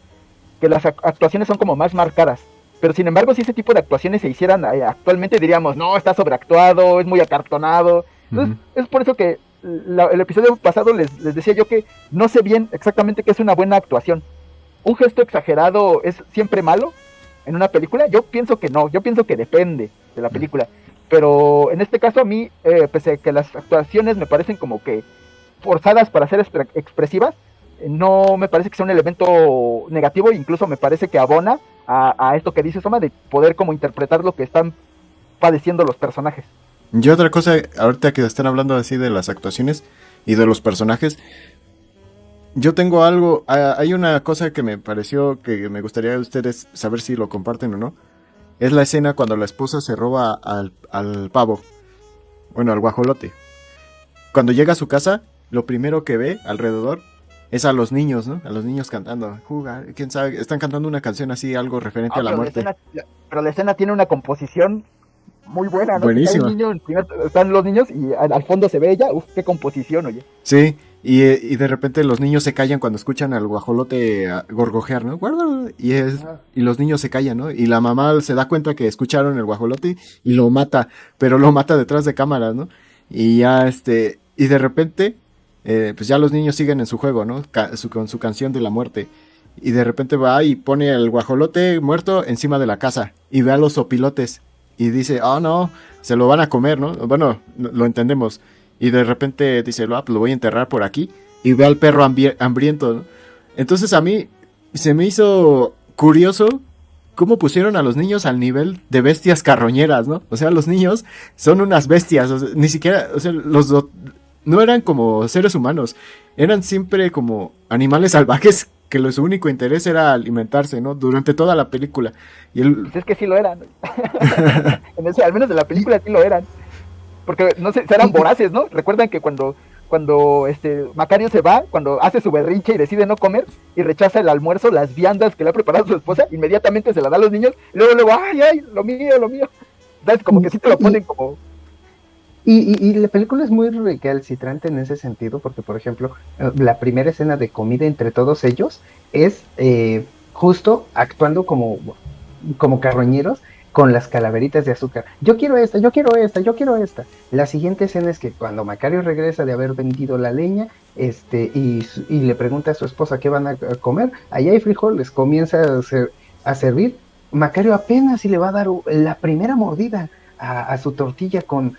que las actuaciones son como más marcadas. Pero sin embargo, si ese tipo de actuaciones se hicieran actualmente, diríamos, no, está sobreactuado, es muy acartonado. Entonces, es por eso que el episodio pasado les decía yo que no sé bien exactamente qué es una buena actuación. ¿Un gesto exagerado es siempre malo en una película? Yo pienso que no, yo pienso que depende de la película. Pero en este caso a mí, pese a que las actuaciones me parecen como que forzadas para ser expresivas, no me parece que sea un elemento negativo, incluso me parece que abona a esto que dice Soma, de poder como interpretar lo que están padeciendo los personajes. Y otra cosa, ahorita que están hablando así de las actuaciones y de los personajes, yo tengo algo, hay una cosa que me pareció que me gustaría de ustedes saber si lo comparten o no. Es la escena cuando la esposa se roba al pavo, bueno, al guajolote. Cuando llega a su casa, lo primero que ve alrededor es a los niños, ¿no? A los niños cantando. Jugar, quién sabe, están cantando una canción así, algo referente a la muerte. Pero la escena tiene una composición muy buena, ¿no? Buenísima. Están los niños y al fondo se ve ella, qué composición, oye. Sí, y de repente los niños se callan cuando escuchan al guajolote gorgojear, ¿no? Y los niños se callan, ¿no? Y la mamá se da cuenta que escucharon el guajolote y lo mata, pero lo mata detrás de cámaras, ¿no? Y ya y de repente, pues ya los niños siguen en su juego, ¿no? Con su canción de la muerte. Y de repente va y pone el guajolote muerto encima de la casa y ve a los opilotes y dice, oh no, se lo van a comer, ¿no? Bueno, lo entendemos. Y de repente dice, pues lo voy a enterrar por aquí. Y ve al perro hambriento, ¿no? Entonces a mí se me hizo curioso cómo pusieron a los niños al nivel de bestias carroñeras, ¿no? O sea, los niños son unas bestias, o sea, ni siquiera, o sea, no eran como seres humanos, eran siempre como animales salvajes que su único interés era alimentarse, ¿no? Durante toda la película. Pues es que sí lo eran. Al menos de la película sí lo eran. Porque, no sé, eran voraces, ¿no? Recuerdan que cuando Macario se va, cuando hace su berrinche y decide no comer y rechaza el almuerzo, las viandas que le ha preparado su esposa, inmediatamente se las da a los niños y luego, ay, lo mío. ¿Sabes? Como que sí te lo ponen como... Y la película es muy recalcitrante en ese sentido, porque, por ejemplo, la primera escena de comida entre todos ellos es justo actuando como carroñeros con las calaveritas de azúcar. Yo quiero esta, yo quiero esta, yo quiero esta. La siguiente escena es que cuando Macario regresa de haber vendido la leña, y le pregunta a su esposa qué van a comer, allá hay frijoles, comienza a servir. Macario apenas si le va a dar la primera mordida a su tortilla con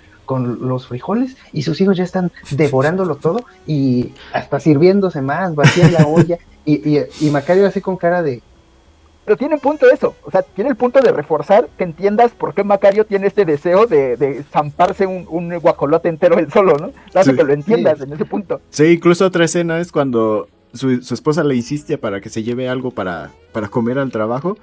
los frijoles y sus hijos ya están devorándolo todo y hasta sirviéndose más, vacían la olla y Macario así con cara de... Pero tiene un punto eso, o sea, tiene el punto de reforzar que entiendas por qué Macario tiene este deseo de zamparse un guajolote entero él solo, ¿no? Hace que lo entiendas en ese punto. Sí, incluso otra escena es cuando su esposa le insiste para que se lleve algo para comer al trabajo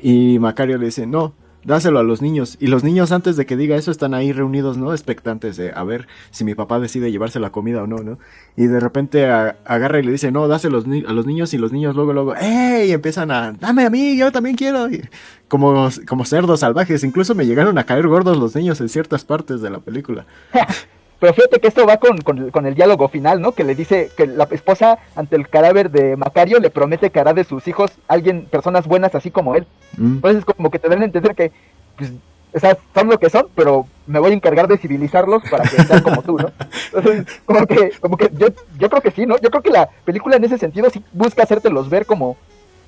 y Macario le dice, no, dáselo a los niños. Y los niños antes de que diga eso están ahí reunidos, ¿no? Expectantes de a ver si mi papá decide llevarse la comida o no, ¿no? Y de repente agarra y le dice, no, dáselo a los niños y los niños luego, ¡ey! Y empiezan dame a mí, yo también quiero. Y como cerdos salvajes. Incluso me llegaron a caer gordos los niños en ciertas partes de la película. Pero fíjate que esto va con el diálogo final, ¿no? Que le dice que la esposa ante el cadáver de Macario le promete que hará de sus hijos personas buenas así como él. Entonces como que te dan a entender que pues, o sea, son lo que son, pero me voy a encargar de civilizarlos para que sean como tú, ¿no? Entonces, como que yo creo que sí, ¿no? Yo creo que la película en ese sentido sí busca hacértelos ver como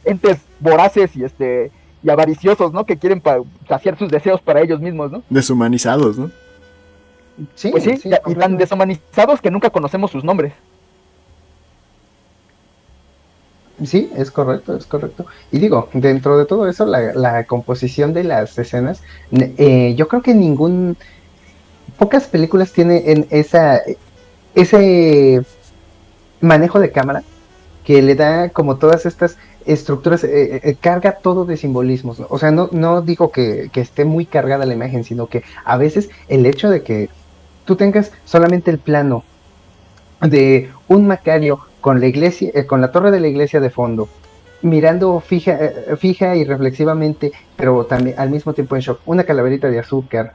entes voraces y avariciosos, ¿no? Que quieren saciar sus deseos para ellos mismos, ¿no? Deshumanizados, ¿no? Sí, pues sí, y tan deshumanizados que nunca conocemos sus nombres. Sí, es correcto. Y digo, dentro de todo eso, la composición de las escenas, yo creo que pocas películas tienen ese manejo de cámara que le da como todas estas estructuras, carga todo de simbolismos, ¿no? O sea, no digo que esté muy cargada la imagen, sino que a veces el hecho de que tú tengas solamente el plano de un Macario con la iglesia, con la torre de la iglesia de fondo, mirando fija y reflexivamente, pero también al mismo tiempo en shock, una calaverita de azúcar,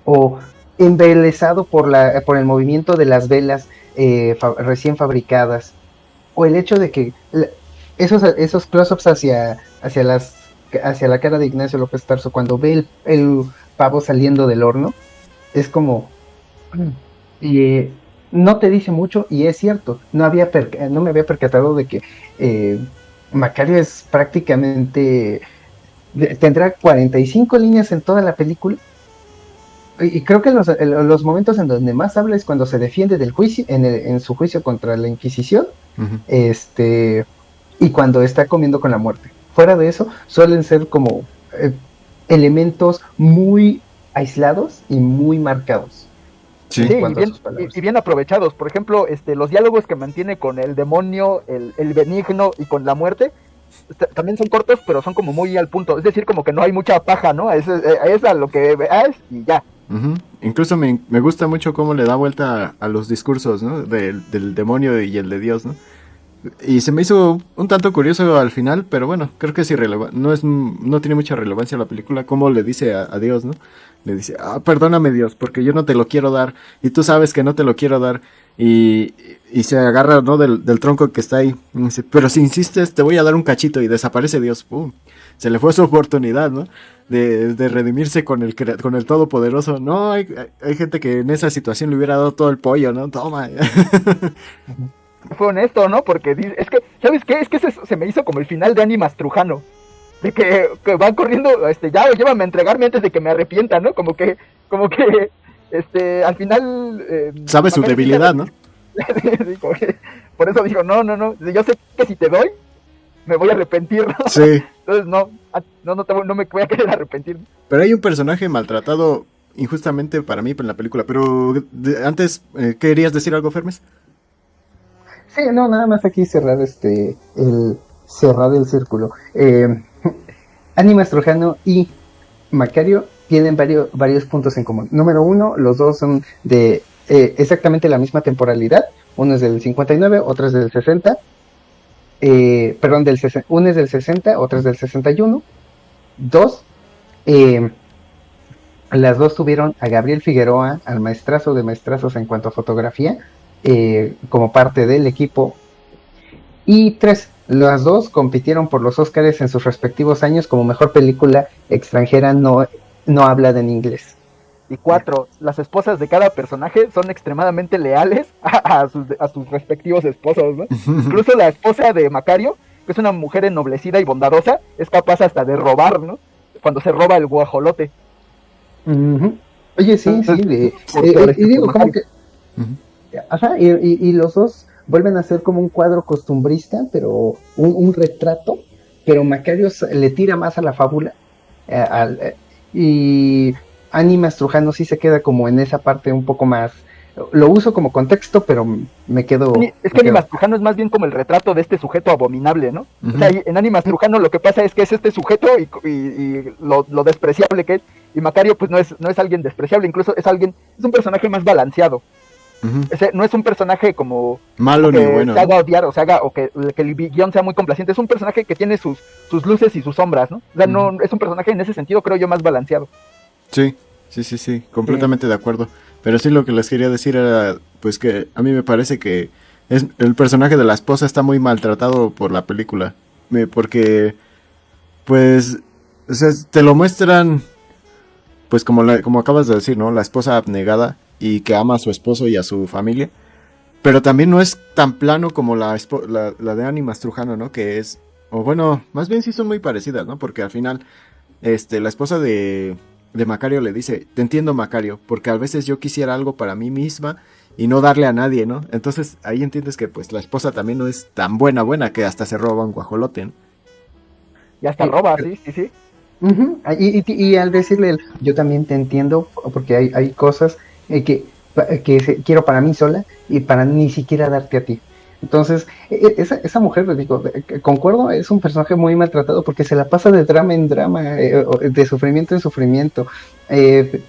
o embelesado por el movimiento de las velas recién fabricadas, o el hecho de que esos close-ups hacia la cara de Ignacio López Tarso cuando ve el pavo saliendo del horno, es como... no te dice mucho y es cierto, no me había percatado de que Macario es prácticamente tendrá 45 líneas en toda la película y creo que los momentos en donde más habla es cuando se defiende del juicio en su juicio contra la Inquisición. Uh-huh. Y cuando está comiendo con la muerte. Fuera de eso suelen ser como elementos muy aislados y muy marcados. Sí, y bien aprovechados. Por ejemplo, los diálogos que mantiene con el demonio, el benigno y con la muerte, también son cortos, pero son como muy al punto. Es decir, como que no hay mucha paja, ¿no? Es a lo que es y ya. Uh-huh. Incluso me gusta mucho cómo le da vuelta a los discursos, ¿no? Del demonio y el de Dios, ¿no? Y se me hizo un tanto curioso al final, pero bueno, creo que es irrelevante. No tiene mucha relevancia la película. Como le dice a Dios, ¿no? Le dice, perdóname Dios, porque yo no te lo quiero dar. Y tú sabes que no te lo quiero dar. Y se agarra, ¿no? Del tronco que está ahí. Y dice, pero si insistes, te voy a dar un cachito. Y desaparece Dios. ¡Pum! Se le fue su oportunidad, ¿no? De redimirse con el Todopoderoso. No, hay gente que en esa situación le hubiera dado todo el pollo, ¿no? Toma. Fue honesto, ¿no? Porque es que, ¿sabes qué? Es que se me hizo como el final de Ánimas Trujano. De que van corriendo, ya llévame a entregarme antes de que me arrepienta, ¿no? Como que, al final... Sabe su debilidad, ¿no? Sí, por eso dijo, no, yo sé que si te doy, me voy a arrepentir, ¿no? Sí. Entonces no me voy a querer arrepentir. Pero hay un personaje maltratado injustamente para mí en la película, pero antes, ¿querías decir algo, Fermes? Sí, no, nada más aquí cerrar cerrar el círculo. Ánimas Trujano y Macario tienen varios puntos en común. Número uno, los dos son de exactamente la misma temporalidad. Uno es del 59, otro es del 60. Perdón, uno es del 60, otro es del 61. Dos, las dos tuvieron a Gabriel Figueroa, al maestrazo de maestrazos en cuanto a fotografía, como parte del equipo. Y tres, las dos compitieron por los Óscares en sus respectivos años como mejor película extranjera no hablada en inglés. Y cuatro, las esposas de cada personaje son extremadamente leales a sus respectivos esposos, ¿no? Incluso la esposa de Macario, que es una mujer ennoblecida y bondadosa, es capaz hasta de robar, ¿no? Cuando se roba el guajolote. Uh-huh. Oye, sí. Y digo, como que... Uh-huh. Ajá, y los dos vuelven a ser como un cuadro costumbrista, pero un retrato, pero Macario le tira más a la fábula, y Ánimas Trujano sí se queda como en esa parte un poco más, lo uso como contexto, pero me quedo... Es que Ánimas Trujano es más bien como el retrato de este sujeto abominable, ¿no? Uh-huh. O sea, en Ánimas Trujano lo que pasa es que es este sujeto y lo despreciable que es, y Macario pues no es alguien despreciable, incluso es un personaje más balanceado. Uh-huh. No es un personaje como malo ni bueno, se haga odiar o que el guión sea muy complaciente. Es un personaje que tiene sus luces y sus sombras, ¿no? O sea, no es un personaje en ese sentido, creo yo, más balanceado. Sí, completamente de acuerdo. Pero sí, lo que les quería decir era pues que a mí me parece que el personaje de la esposa está muy maltratado por la película, porque pues, o sea, te lo muestran pues como acabas de decir, ¿no? La esposa abnegada y que ama a su esposo y a su familia, pero también no es tan plano como la de Ánimas Trujano, ¿no? Que es, o bueno, más bien sí son muy parecidas, ¿no? Porque al final, la esposa de Macario le dice, te entiendo Macario, porque a veces yo quisiera algo para mí misma y no darle a nadie, ¿no? Entonces ahí entiendes que pues la esposa también no es tan buena que hasta se roba un guajolote, ¿no? Y hasta roba, sí. Uh-huh. Y al decirle, yo también te entiendo, porque hay cosas que quiero para mí sola y para ni siquiera darte a ti. Entonces, esa mujer, les digo, concuerdo, es un personaje muy maltratado porque se la pasa de drama en drama, de sufrimiento en sufrimiento.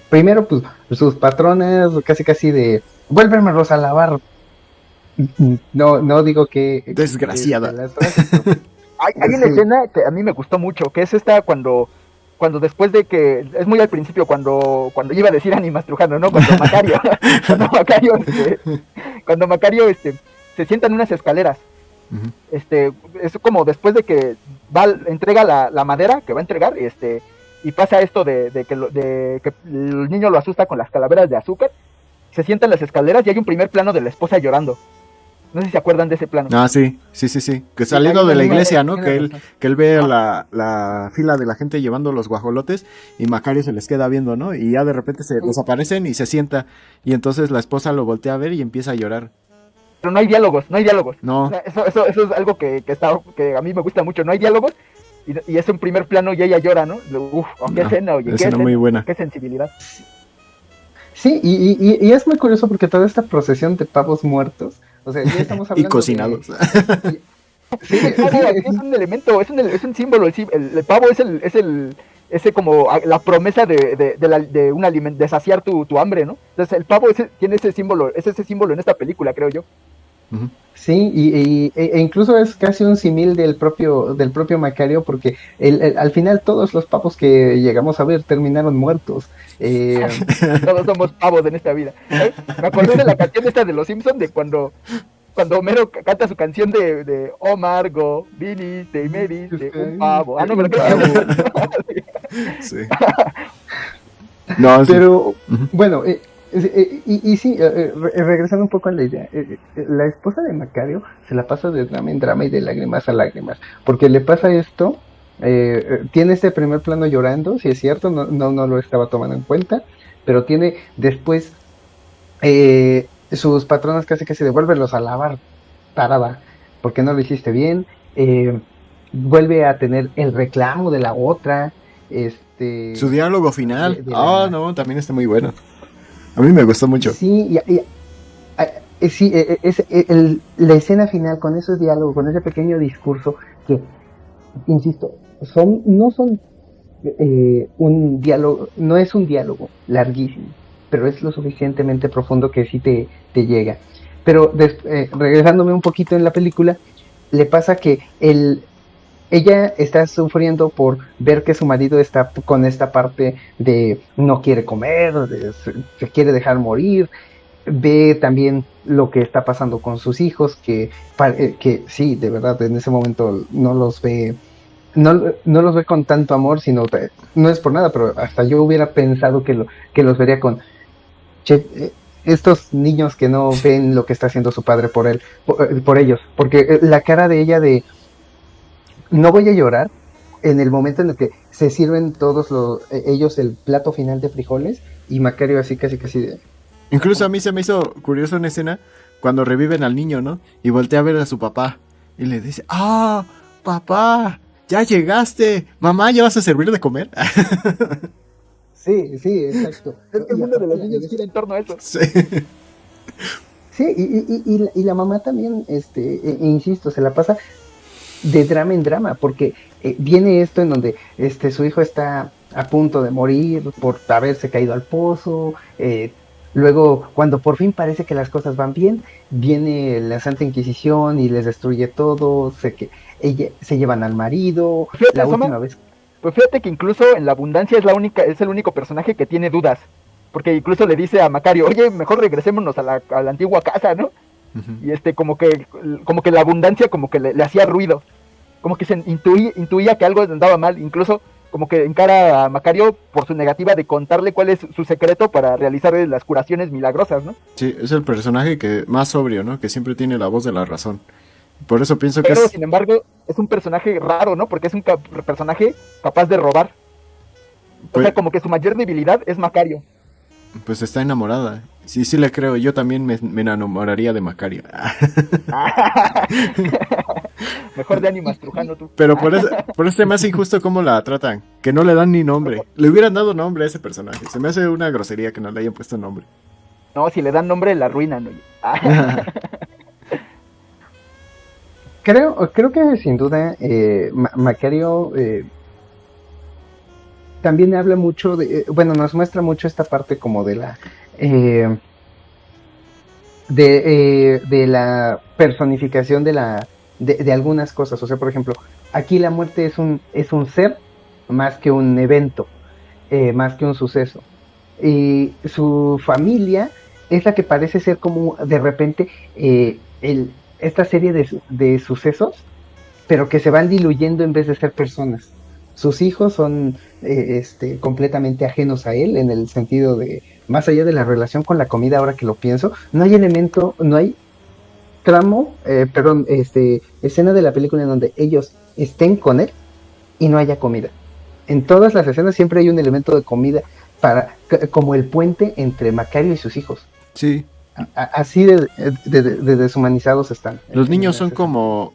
Primero, pues, sus patrones casi de, vuélvemelos a lavar. No digo que... Desgraciada. Hay una escena que a mí me gustó mucho, que es esta cuando después de que, es muy al principio, cuando iba a decir Ánimas Trujano, ¿no? Cuando Macario se sienta en unas escaleras. Uh-huh. Es como después de que entrega la madera que va a entregar, y pasa esto de que el niño lo asusta con las calaveras de azúcar, se sienta en las escaleras y hay un primer plano de la esposa llorando. No sé si se acuerdan de ese plano. Ah, sí. Que saliendo de la iglesia, ¿no? Que él ve la fila de la gente llevando los guajolotes y Macario se les queda viendo, ¿no? Y ya de repente se desaparecen y se sienta. Y entonces la esposa lo voltea a ver y empieza a llorar. Pero no hay diálogos. No. O sea, eso es algo que a mí me gusta mucho. No hay diálogos y es un primer plano y ella llora, ¿no? Uf, qué escena, oye. Qué escena muy buena. Qué sensibilidad. Sí, y es muy curioso porque toda esta procesión de pavos muertos, o sea, ya estamos hablando y cocinados. Sí, es un elemento, es un símbolo. El pavo es como la promesa de un alimento, de saciar tu hambre, ¿no? Entonces el pavo tiene ese símbolo en esta película, creo yo. Ujú. Sí, e incluso es casi un símil del propio Macario, porque al final todos los papos que llegamos a ver terminaron muertos. Eh, Todos somos pavos en esta vida. ¿Sabes? Me acordé de la canción esta de Los Simpsons, de cuando Homero canta su canción de Oh Margo, viniste y me diste un pavo. Ah, no, pero un creo que pavo. Sí. No, sí. Pero Ujú. bueno, y sí, regresando un poco a la idea, la esposa de Macario se la pasa de drama en drama y de lágrimas a lágrimas, porque le pasa esto, tiene este primer plano llorando, si es cierto, no lo estaba tomando en cuenta, pero tiene después sus patronas casi que se devuelven a lavar, tarada, porque no lo hiciste bien, eh, vuelve a tener el reclamo de la otra, Su este, diálogo final. de Ah, la... no, también está muy bueno. A mí me gustó mucho. Sí, sí, la escena final con esos diálogos, con ese pequeño discurso que, insisto, no son un diálogo, no es un diálogo larguísimo, pero es lo suficientemente profundo que sí te llega. Pero regresándome un poquito en la película, le pasa que ella está sufriendo por ver que su marido está con esta parte de no quiere comer, se quiere dejar morir, ve también lo que está pasando con sus hijos, que sí, de verdad, en ese momento no los ve, no los ve con tanto amor, sino, no es por nada, pero hasta yo hubiera pensado que los vería con, che, estos niños que no ven lo que está haciendo su padre por él, por ellos, porque la cara de ella de, no voy a llorar, en el momento en el que se sirven ellos el plato final de frijoles, y Macario así casi casi de, Incluso a mí se me hizo curiosa una escena cuando reviven al niño, ¿no? Y voltea a ver a su papá. Y le dice, ¡ah, papá! ¡Ya llegaste! Mamá, ¿ya vas a servir de comer? sí, sí, exacto. es que el Y mundo de aparte los niños gira en torno a eso. Sí. sí, y la mamá también, insisto, se la pasa de drama en drama, porque viene esto en donde su hijo está a punto de morir por haberse caído al pozo, luego cuando por fin parece que las cosas van bien, viene la Santa Inquisición y les destruye todo, se llevan al marido, Fíjate, la Soma, última vez. pues fíjate que incluso en la abundancia es el único personaje que tiene dudas. Porque incluso le dice a Macario, oye, mejor regresémonos a la antigua casa, ¿no? Ujú. Y como que la abundancia como que le hacía ruido. Como que intuía que algo andaba mal. Incluso como que encara a Macario por su negativa de contarle cuál es su secreto para realizar las curaciones milagrosas, ¿no? Sí, es el personaje que más sobrio, ¿no? Que siempre tiene la voz de la razón. Por eso pienso que Pero es... sin embargo es un personaje raro, ¿no? Porque es un personaje capaz de robar. O Pues, sea, como que su mayor debilidad es Macario. pues está enamorada. Sí, sí le creo. Yo también me enamoraría de Macario. Mejor de ánimas, Trujano, tú. Pero por eso se me hace injusto cómo la tratan. Que no le dan ni nombre. Le hubieran dado nombre a ese personaje. Se me hace una grosería que no le hayan puesto nombre. No, si le dan nombre, la arruinan, oye. Creo que sin duda Macario también habla mucho bueno, nos muestra mucho esta parte como de eh, de la personificación de algunas cosas. O sea, por ejemplo, aquí la muerte es un ser más que un evento, más que un suceso. Y su familia es la que parece ser como de repente esta serie de sucesos, pero que se van diluyendo en vez de ser personas. Sus hijos son completamente ajenos a él en el sentido de, más allá de la relación con la comida, ahora que lo pienso, no hay elemento, no hay tramo, perdón, escena de la película en donde ellos estén con él y no haya comida. En todas las escenas siempre hay un elemento de comida como el puente entre Macario y sus hijos. Sí. Así de deshumanizados están. Los niños son esas escenas.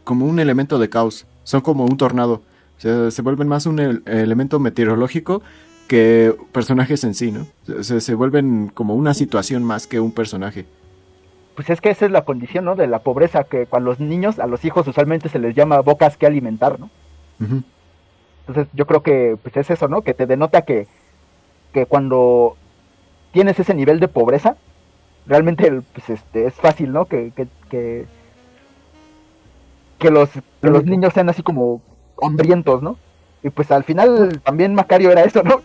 como un elemento de caos. Son como un tornado. O sea, se vuelven más un elemento meteorológico que personajes en sí, ¿no? Se vuelven como una situación más que un personaje. Pues es que esa es la condición, ¿no? De la pobreza, que a los niños, a los hijos usualmente se les llama bocas que alimentar, ¿no? Ujú. Entonces yo creo que pues es eso, ¿no? Que te denota que cuando tienes ese nivel de pobreza, realmente pues, es fácil, ¿no? Que los niños sean así como hambrientos, ¿no? Y pues al final también Macario era eso, ¿no?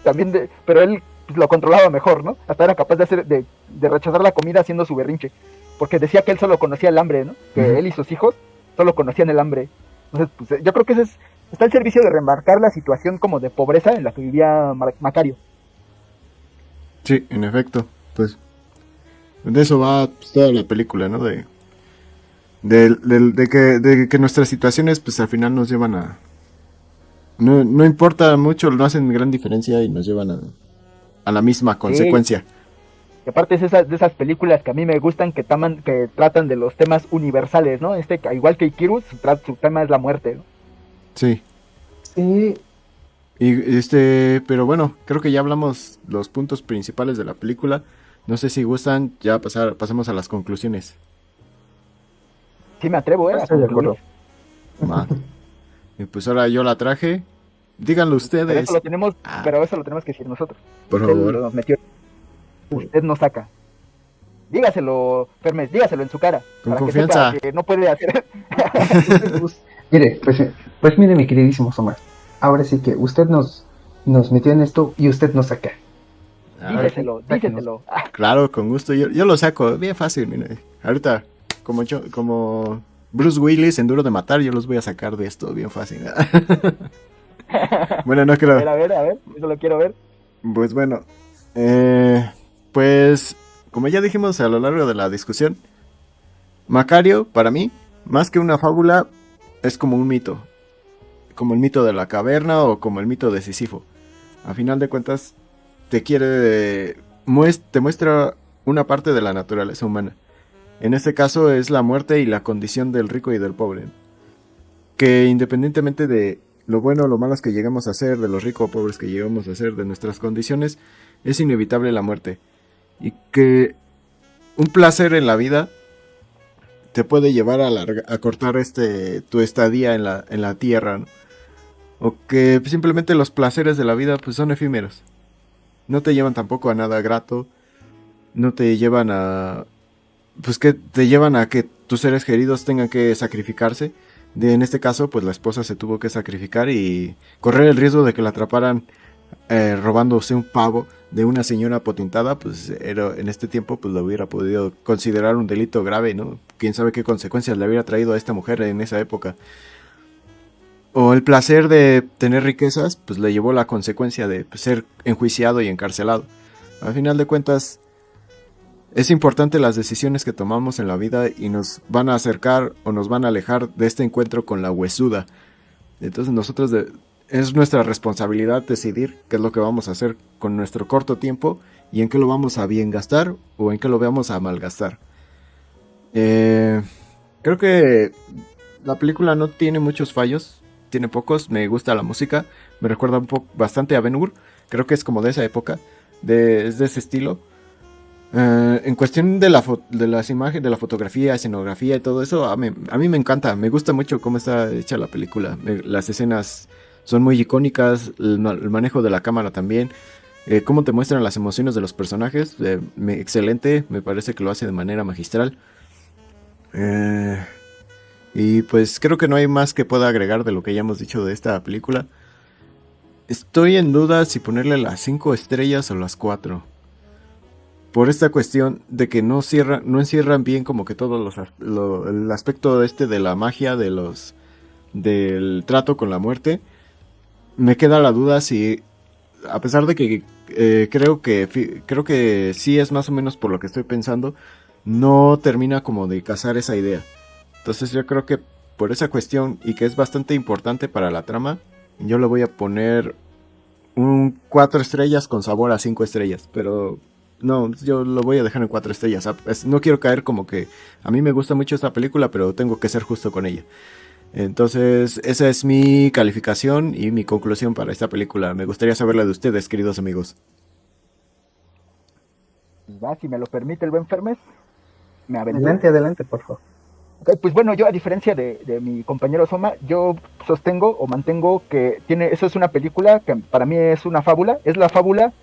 Pero él pues, lo controlaba mejor, ¿no? Hasta era capaz de rechazar la comida haciendo su berrinche. Porque decía que él solo conocía el hambre, ¿no? Que él y sus hijos solo conocían el hambre. Entonces, pues yo creo que está al servicio de remarcar la situación como de pobreza en la que vivía Macario. Sí, en efecto, pues de eso va pues, toda la película, ¿no? De que nuestras situaciones pues al final nos llevan a... No importa mucho, no hacen gran diferencia y nos llevan a la misma consecuencia. Y aparte es de esas películas que a mí me gustan que tratan de los temas universales, ¿no? Igual que Ikiru, su tema es la muerte, ¿no? Sí. Sí. Pero bueno, creo que ya hablamos los puntos principales de la película. No sé si gustan, ya pasemos a las conclusiones. Sí me atrevo, Estoy de acuerdo. Y pues ahora yo la traje. Díganlo ustedes. Pero eso lo tenemos que decir nosotros. Por Usted favor. nos metió. Usted nos saca. Dígaselo, Fermes, dígaselo en su cara. Con para confianza. Que sepa que no puede hacer. Mire, pues mire, mi queridísimo Somar. Ahora sí que usted nos metió en esto y usted nos saca. Díselo. Claro, con gusto. Yo lo saco, bien fácil, mire. Ahorita, como Bruce Willis en Duro de Matar, yo los voy a sacar de esto, bien fácil. Bueno, no creo. A ver, eso lo quiero ver. Pues bueno, pues como ya dijimos a lo largo de la discusión, Macario, para mí, más que una fábula, es como un mito. Como el mito de la caverna o como el mito de Sísifo. A final de cuentas, te muestra una parte de la naturaleza humana. En este caso es la muerte y la condición del rico y del pobre. Que independientemente de lo bueno o lo malo que llegamos a hacer, de los ricos o pobres que llegamos a hacer, de nuestras condiciones, es inevitable la muerte. Y que un placer en la vida te puede llevar a cortar tu estadía en la tierra, ¿no? O que simplemente los placeres de la vida pues son efímeros. No te llevan tampoco a nada grato. No te llevan a... Pues que te llevan a que tus seres queridos tengan que sacrificarse. En este caso, pues la esposa se tuvo que sacrificar y correr el riesgo de que la atraparan robándose un pavo de una señora potentada, pues en este tiempo pues lo hubiera podido considerar un delito grave, ¿no? Quién sabe qué consecuencias le hubiera traído a esta mujer en esa época. O el placer de tener riquezas, pues le llevó la consecuencia de ser enjuiciado y encarcelado. Al final de cuentas, es importante las decisiones que tomamos en la vida y nos van a acercar o nos van a alejar de este encuentro con la huesuda. Entonces es nuestra responsabilidad decidir qué es lo que vamos a hacer con nuestro corto tiempo y en qué lo vamos a bien gastar o en qué lo vamos a malgastar. Creo que la película no tiene muchos fallos. Tiene pocos, me gusta la música, me recuerda bastante a Ben-Hur, creo que es como de esa época, es de ese estilo. En cuestión de las imágenes, de la fotografía, escenografía y todo eso, a mí me encanta, me gusta mucho cómo está hecha la película. Las escenas son muy icónicas, el manejo de la cámara también, cómo te muestran las emociones de los personajes, excelente, me parece que lo hace de manera magistral. Y pues creo que no hay más que pueda agregar de lo que ya hemos dicho de esta película. Estoy en duda si ponerle las 5 estrellas o las 4. Por esta cuestión de que no encierran bien como que todo el aspecto de la magia, del trato con la muerte. Me queda la duda si, a pesar de que creo que sí es más o menos por lo que estoy pensando, no termina como de casar esa idea. Entonces yo creo que por esa cuestión y que es bastante importante para la trama, yo le voy a poner un 4 estrellas con sabor a 5 estrellas. Pero no, yo lo voy a dejar en 4 estrellas. No quiero caer como que a mí me gusta mucho esta película, pero tengo que ser justo con ella. Entonces esa es mi calificación y mi conclusión para esta película. Me gustaría saber la de ustedes, queridos amigos. Si me lo permite el buen Fermes, me aventuro. Adelante, por favor. Okay, pues bueno, yo a diferencia de mi compañero Soma, yo sostengo o mantengo que eso es una película que para mí es una fábula, es la fábula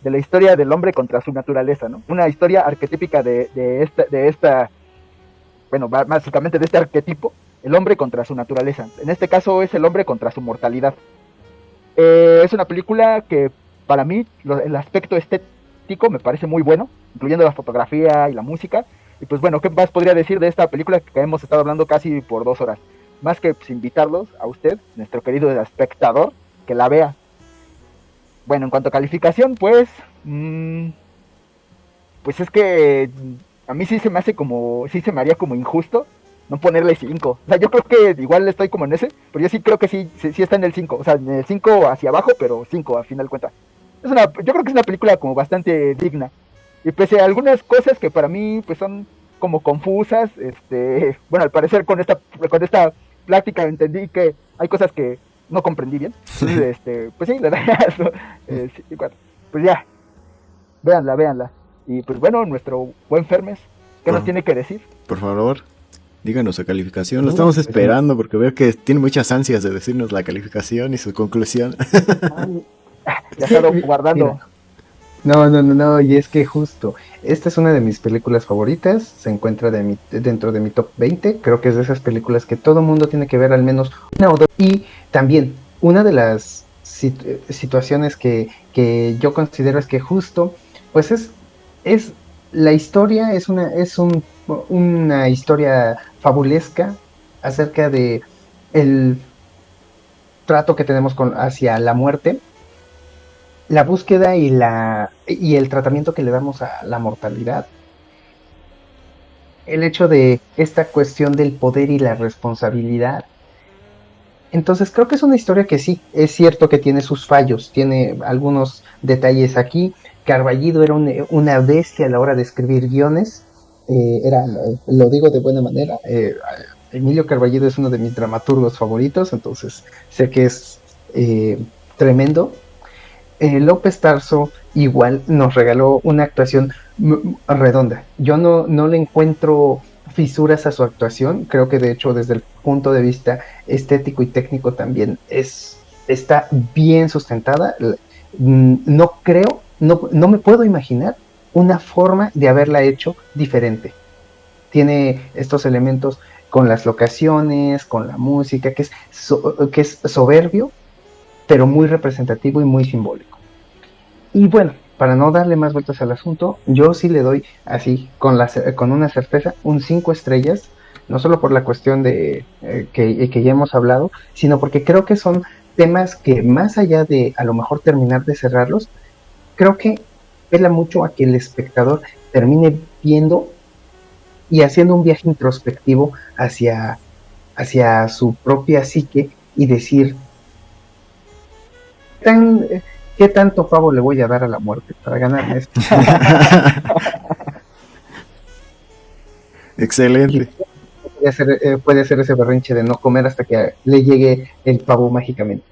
de la historia del hombre contra su naturaleza, ¿no? Una historia arquetípica de bueno, básicamente de este arquetipo, el hombre contra su naturaleza. En este caso es el hombre contra su mortalidad. Es una película que para mí el aspecto estético me parece muy bueno, incluyendo la fotografía y la música. Y pues bueno, ¿qué más podría decir de esta película que hemos estado hablando casi por 2 horas? Más que pues, invitarlos a usted, nuestro querido espectador, que la vea. Bueno, en cuanto a calificación, pues es que a mí sí se me haría como injusto no ponerle 5. O sea, yo creo que igual estoy como en ese, pero yo sí creo que sí está en el 5. O sea, en el 5 hacia abajo, pero 5 al final de cuentas. Yo creo que es una película como bastante digna. Y pese a algunas cosas que para mí pues son como confusas, bueno, al parecer con esta plática entendí que hay cosas que no comprendí bien. Entonces, pues sí, le daría pues ya, véanla. Y pues bueno, nuestro buen Fermes, ¿qué nos tiene que decir? Por favor, díganos su calificación. Lo estamos esperando porque veo que tiene muchas ansias de decirnos la calificación y su conclusión. Ya he estado guardando. No, y es que justo, esta es una de mis películas favoritas, se encuentra dentro de mi top 20, creo que es de esas películas que todo mundo tiene que ver al menos una o dos, y también una de las situaciones que yo considero es que justo, pues es la historia, es una historia fabulesca acerca de el trato que tenemos hacia la muerte, la búsqueda y el tratamiento que le damos a la mortalidad. El hecho de esta cuestión del poder y la responsabilidad. Entonces creo que es una historia que sí, es cierto que tiene sus fallos, tiene algunos detalles aquí. Carballido era una bestia a la hora de escribir guiones. Lo digo de buena manera. Emilio Carballido es uno de mis dramaturgos favoritos, entonces sé que es tremendo. López Tarso igual nos regaló una actuación redonda. Yo no le encuentro fisuras a su actuación. Creo que de hecho desde el punto de vista estético y técnico también está bien sustentada. No me puedo imaginar una forma de haberla hecho diferente. Tiene estos elementos con las locaciones, con la música, que es soberbio, pero muy representativo y muy simbólico. Y bueno, para no darle más vueltas al asunto, yo sí le doy así, con una certeza, un 5 estrellas, no solo por la cuestión de que ya hemos hablado, sino porque creo que son temas que más allá de a lo mejor terminar de cerrarlos, creo que apela mucho a que el espectador termine viendo y haciendo un viaje introspectivo hacia su propia psique y decir, ¿qué tanto pavo le voy a dar a la muerte para ganarme esto? Excelente. Puede ser ese berrinche de no comer hasta que le llegue el pavo mágicamente.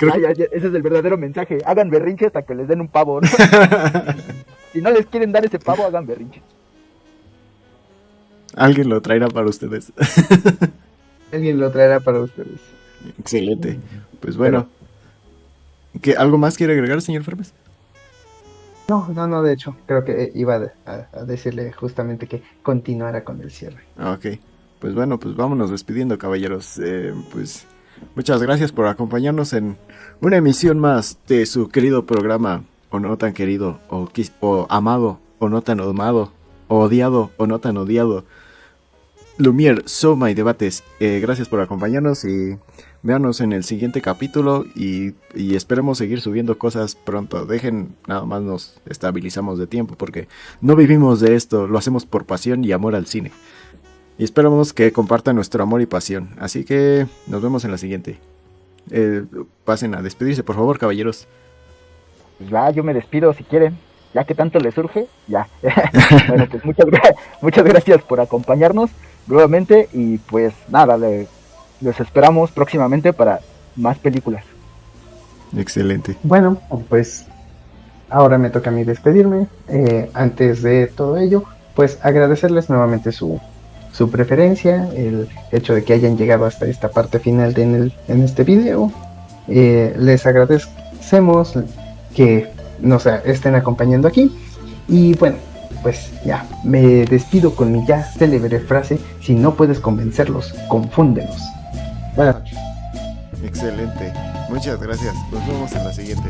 Ese es el verdadero mensaje. Hagan berrinche hasta que les den un pavo, ¿no? Si no les quieren dar ese pavo, hagan berrinche. Alguien lo traerá para ustedes. Alguien lo traerá para ustedes. Excelente. Pues bueno. ¿Algo más quiere agregar, señor Fermes? No, de hecho, creo que iba a decirle justamente que continuara con el cierre. Ok. Pues bueno, pues vámonos despidiendo, caballeros. Pues muchas gracias por acompañarnos en una emisión más de su querido programa, o no tan querido, o amado, o no tan amado, o odiado, o no tan odiado, Lumière, Soma y Debates. Gracias por acompañarnos y véanos en el siguiente capítulo y esperemos seguir subiendo cosas pronto. Nada más nos estabilizamos de tiempo porque no vivimos de esto, lo hacemos por pasión y amor al cine. Y esperamos que compartan nuestro amor y pasión. Así que nos vemos en la siguiente. Pasen a despedirse, por favor, caballeros. Ya, yo me despido si quieren. Ya que tanto les surge, ya. Bueno, pues muchas gracias por acompañarnos nuevamente. Y pues nada, los esperamos próximamente para más películas. Excelente. Bueno, pues ahora me toca a mí despedirme. Antes de todo ello, pues agradecerles nuevamente su preferencia, el hecho de que hayan llegado hasta esta parte final en este video. Les agradecemos que nos estén acompañando aquí. Y bueno, pues ya, me despido con mi ya célebre frase: si no puedes convencerlos, confúndelos. Buenas noches. Excelente. Muchas gracias. Nos vemos en la siguiente.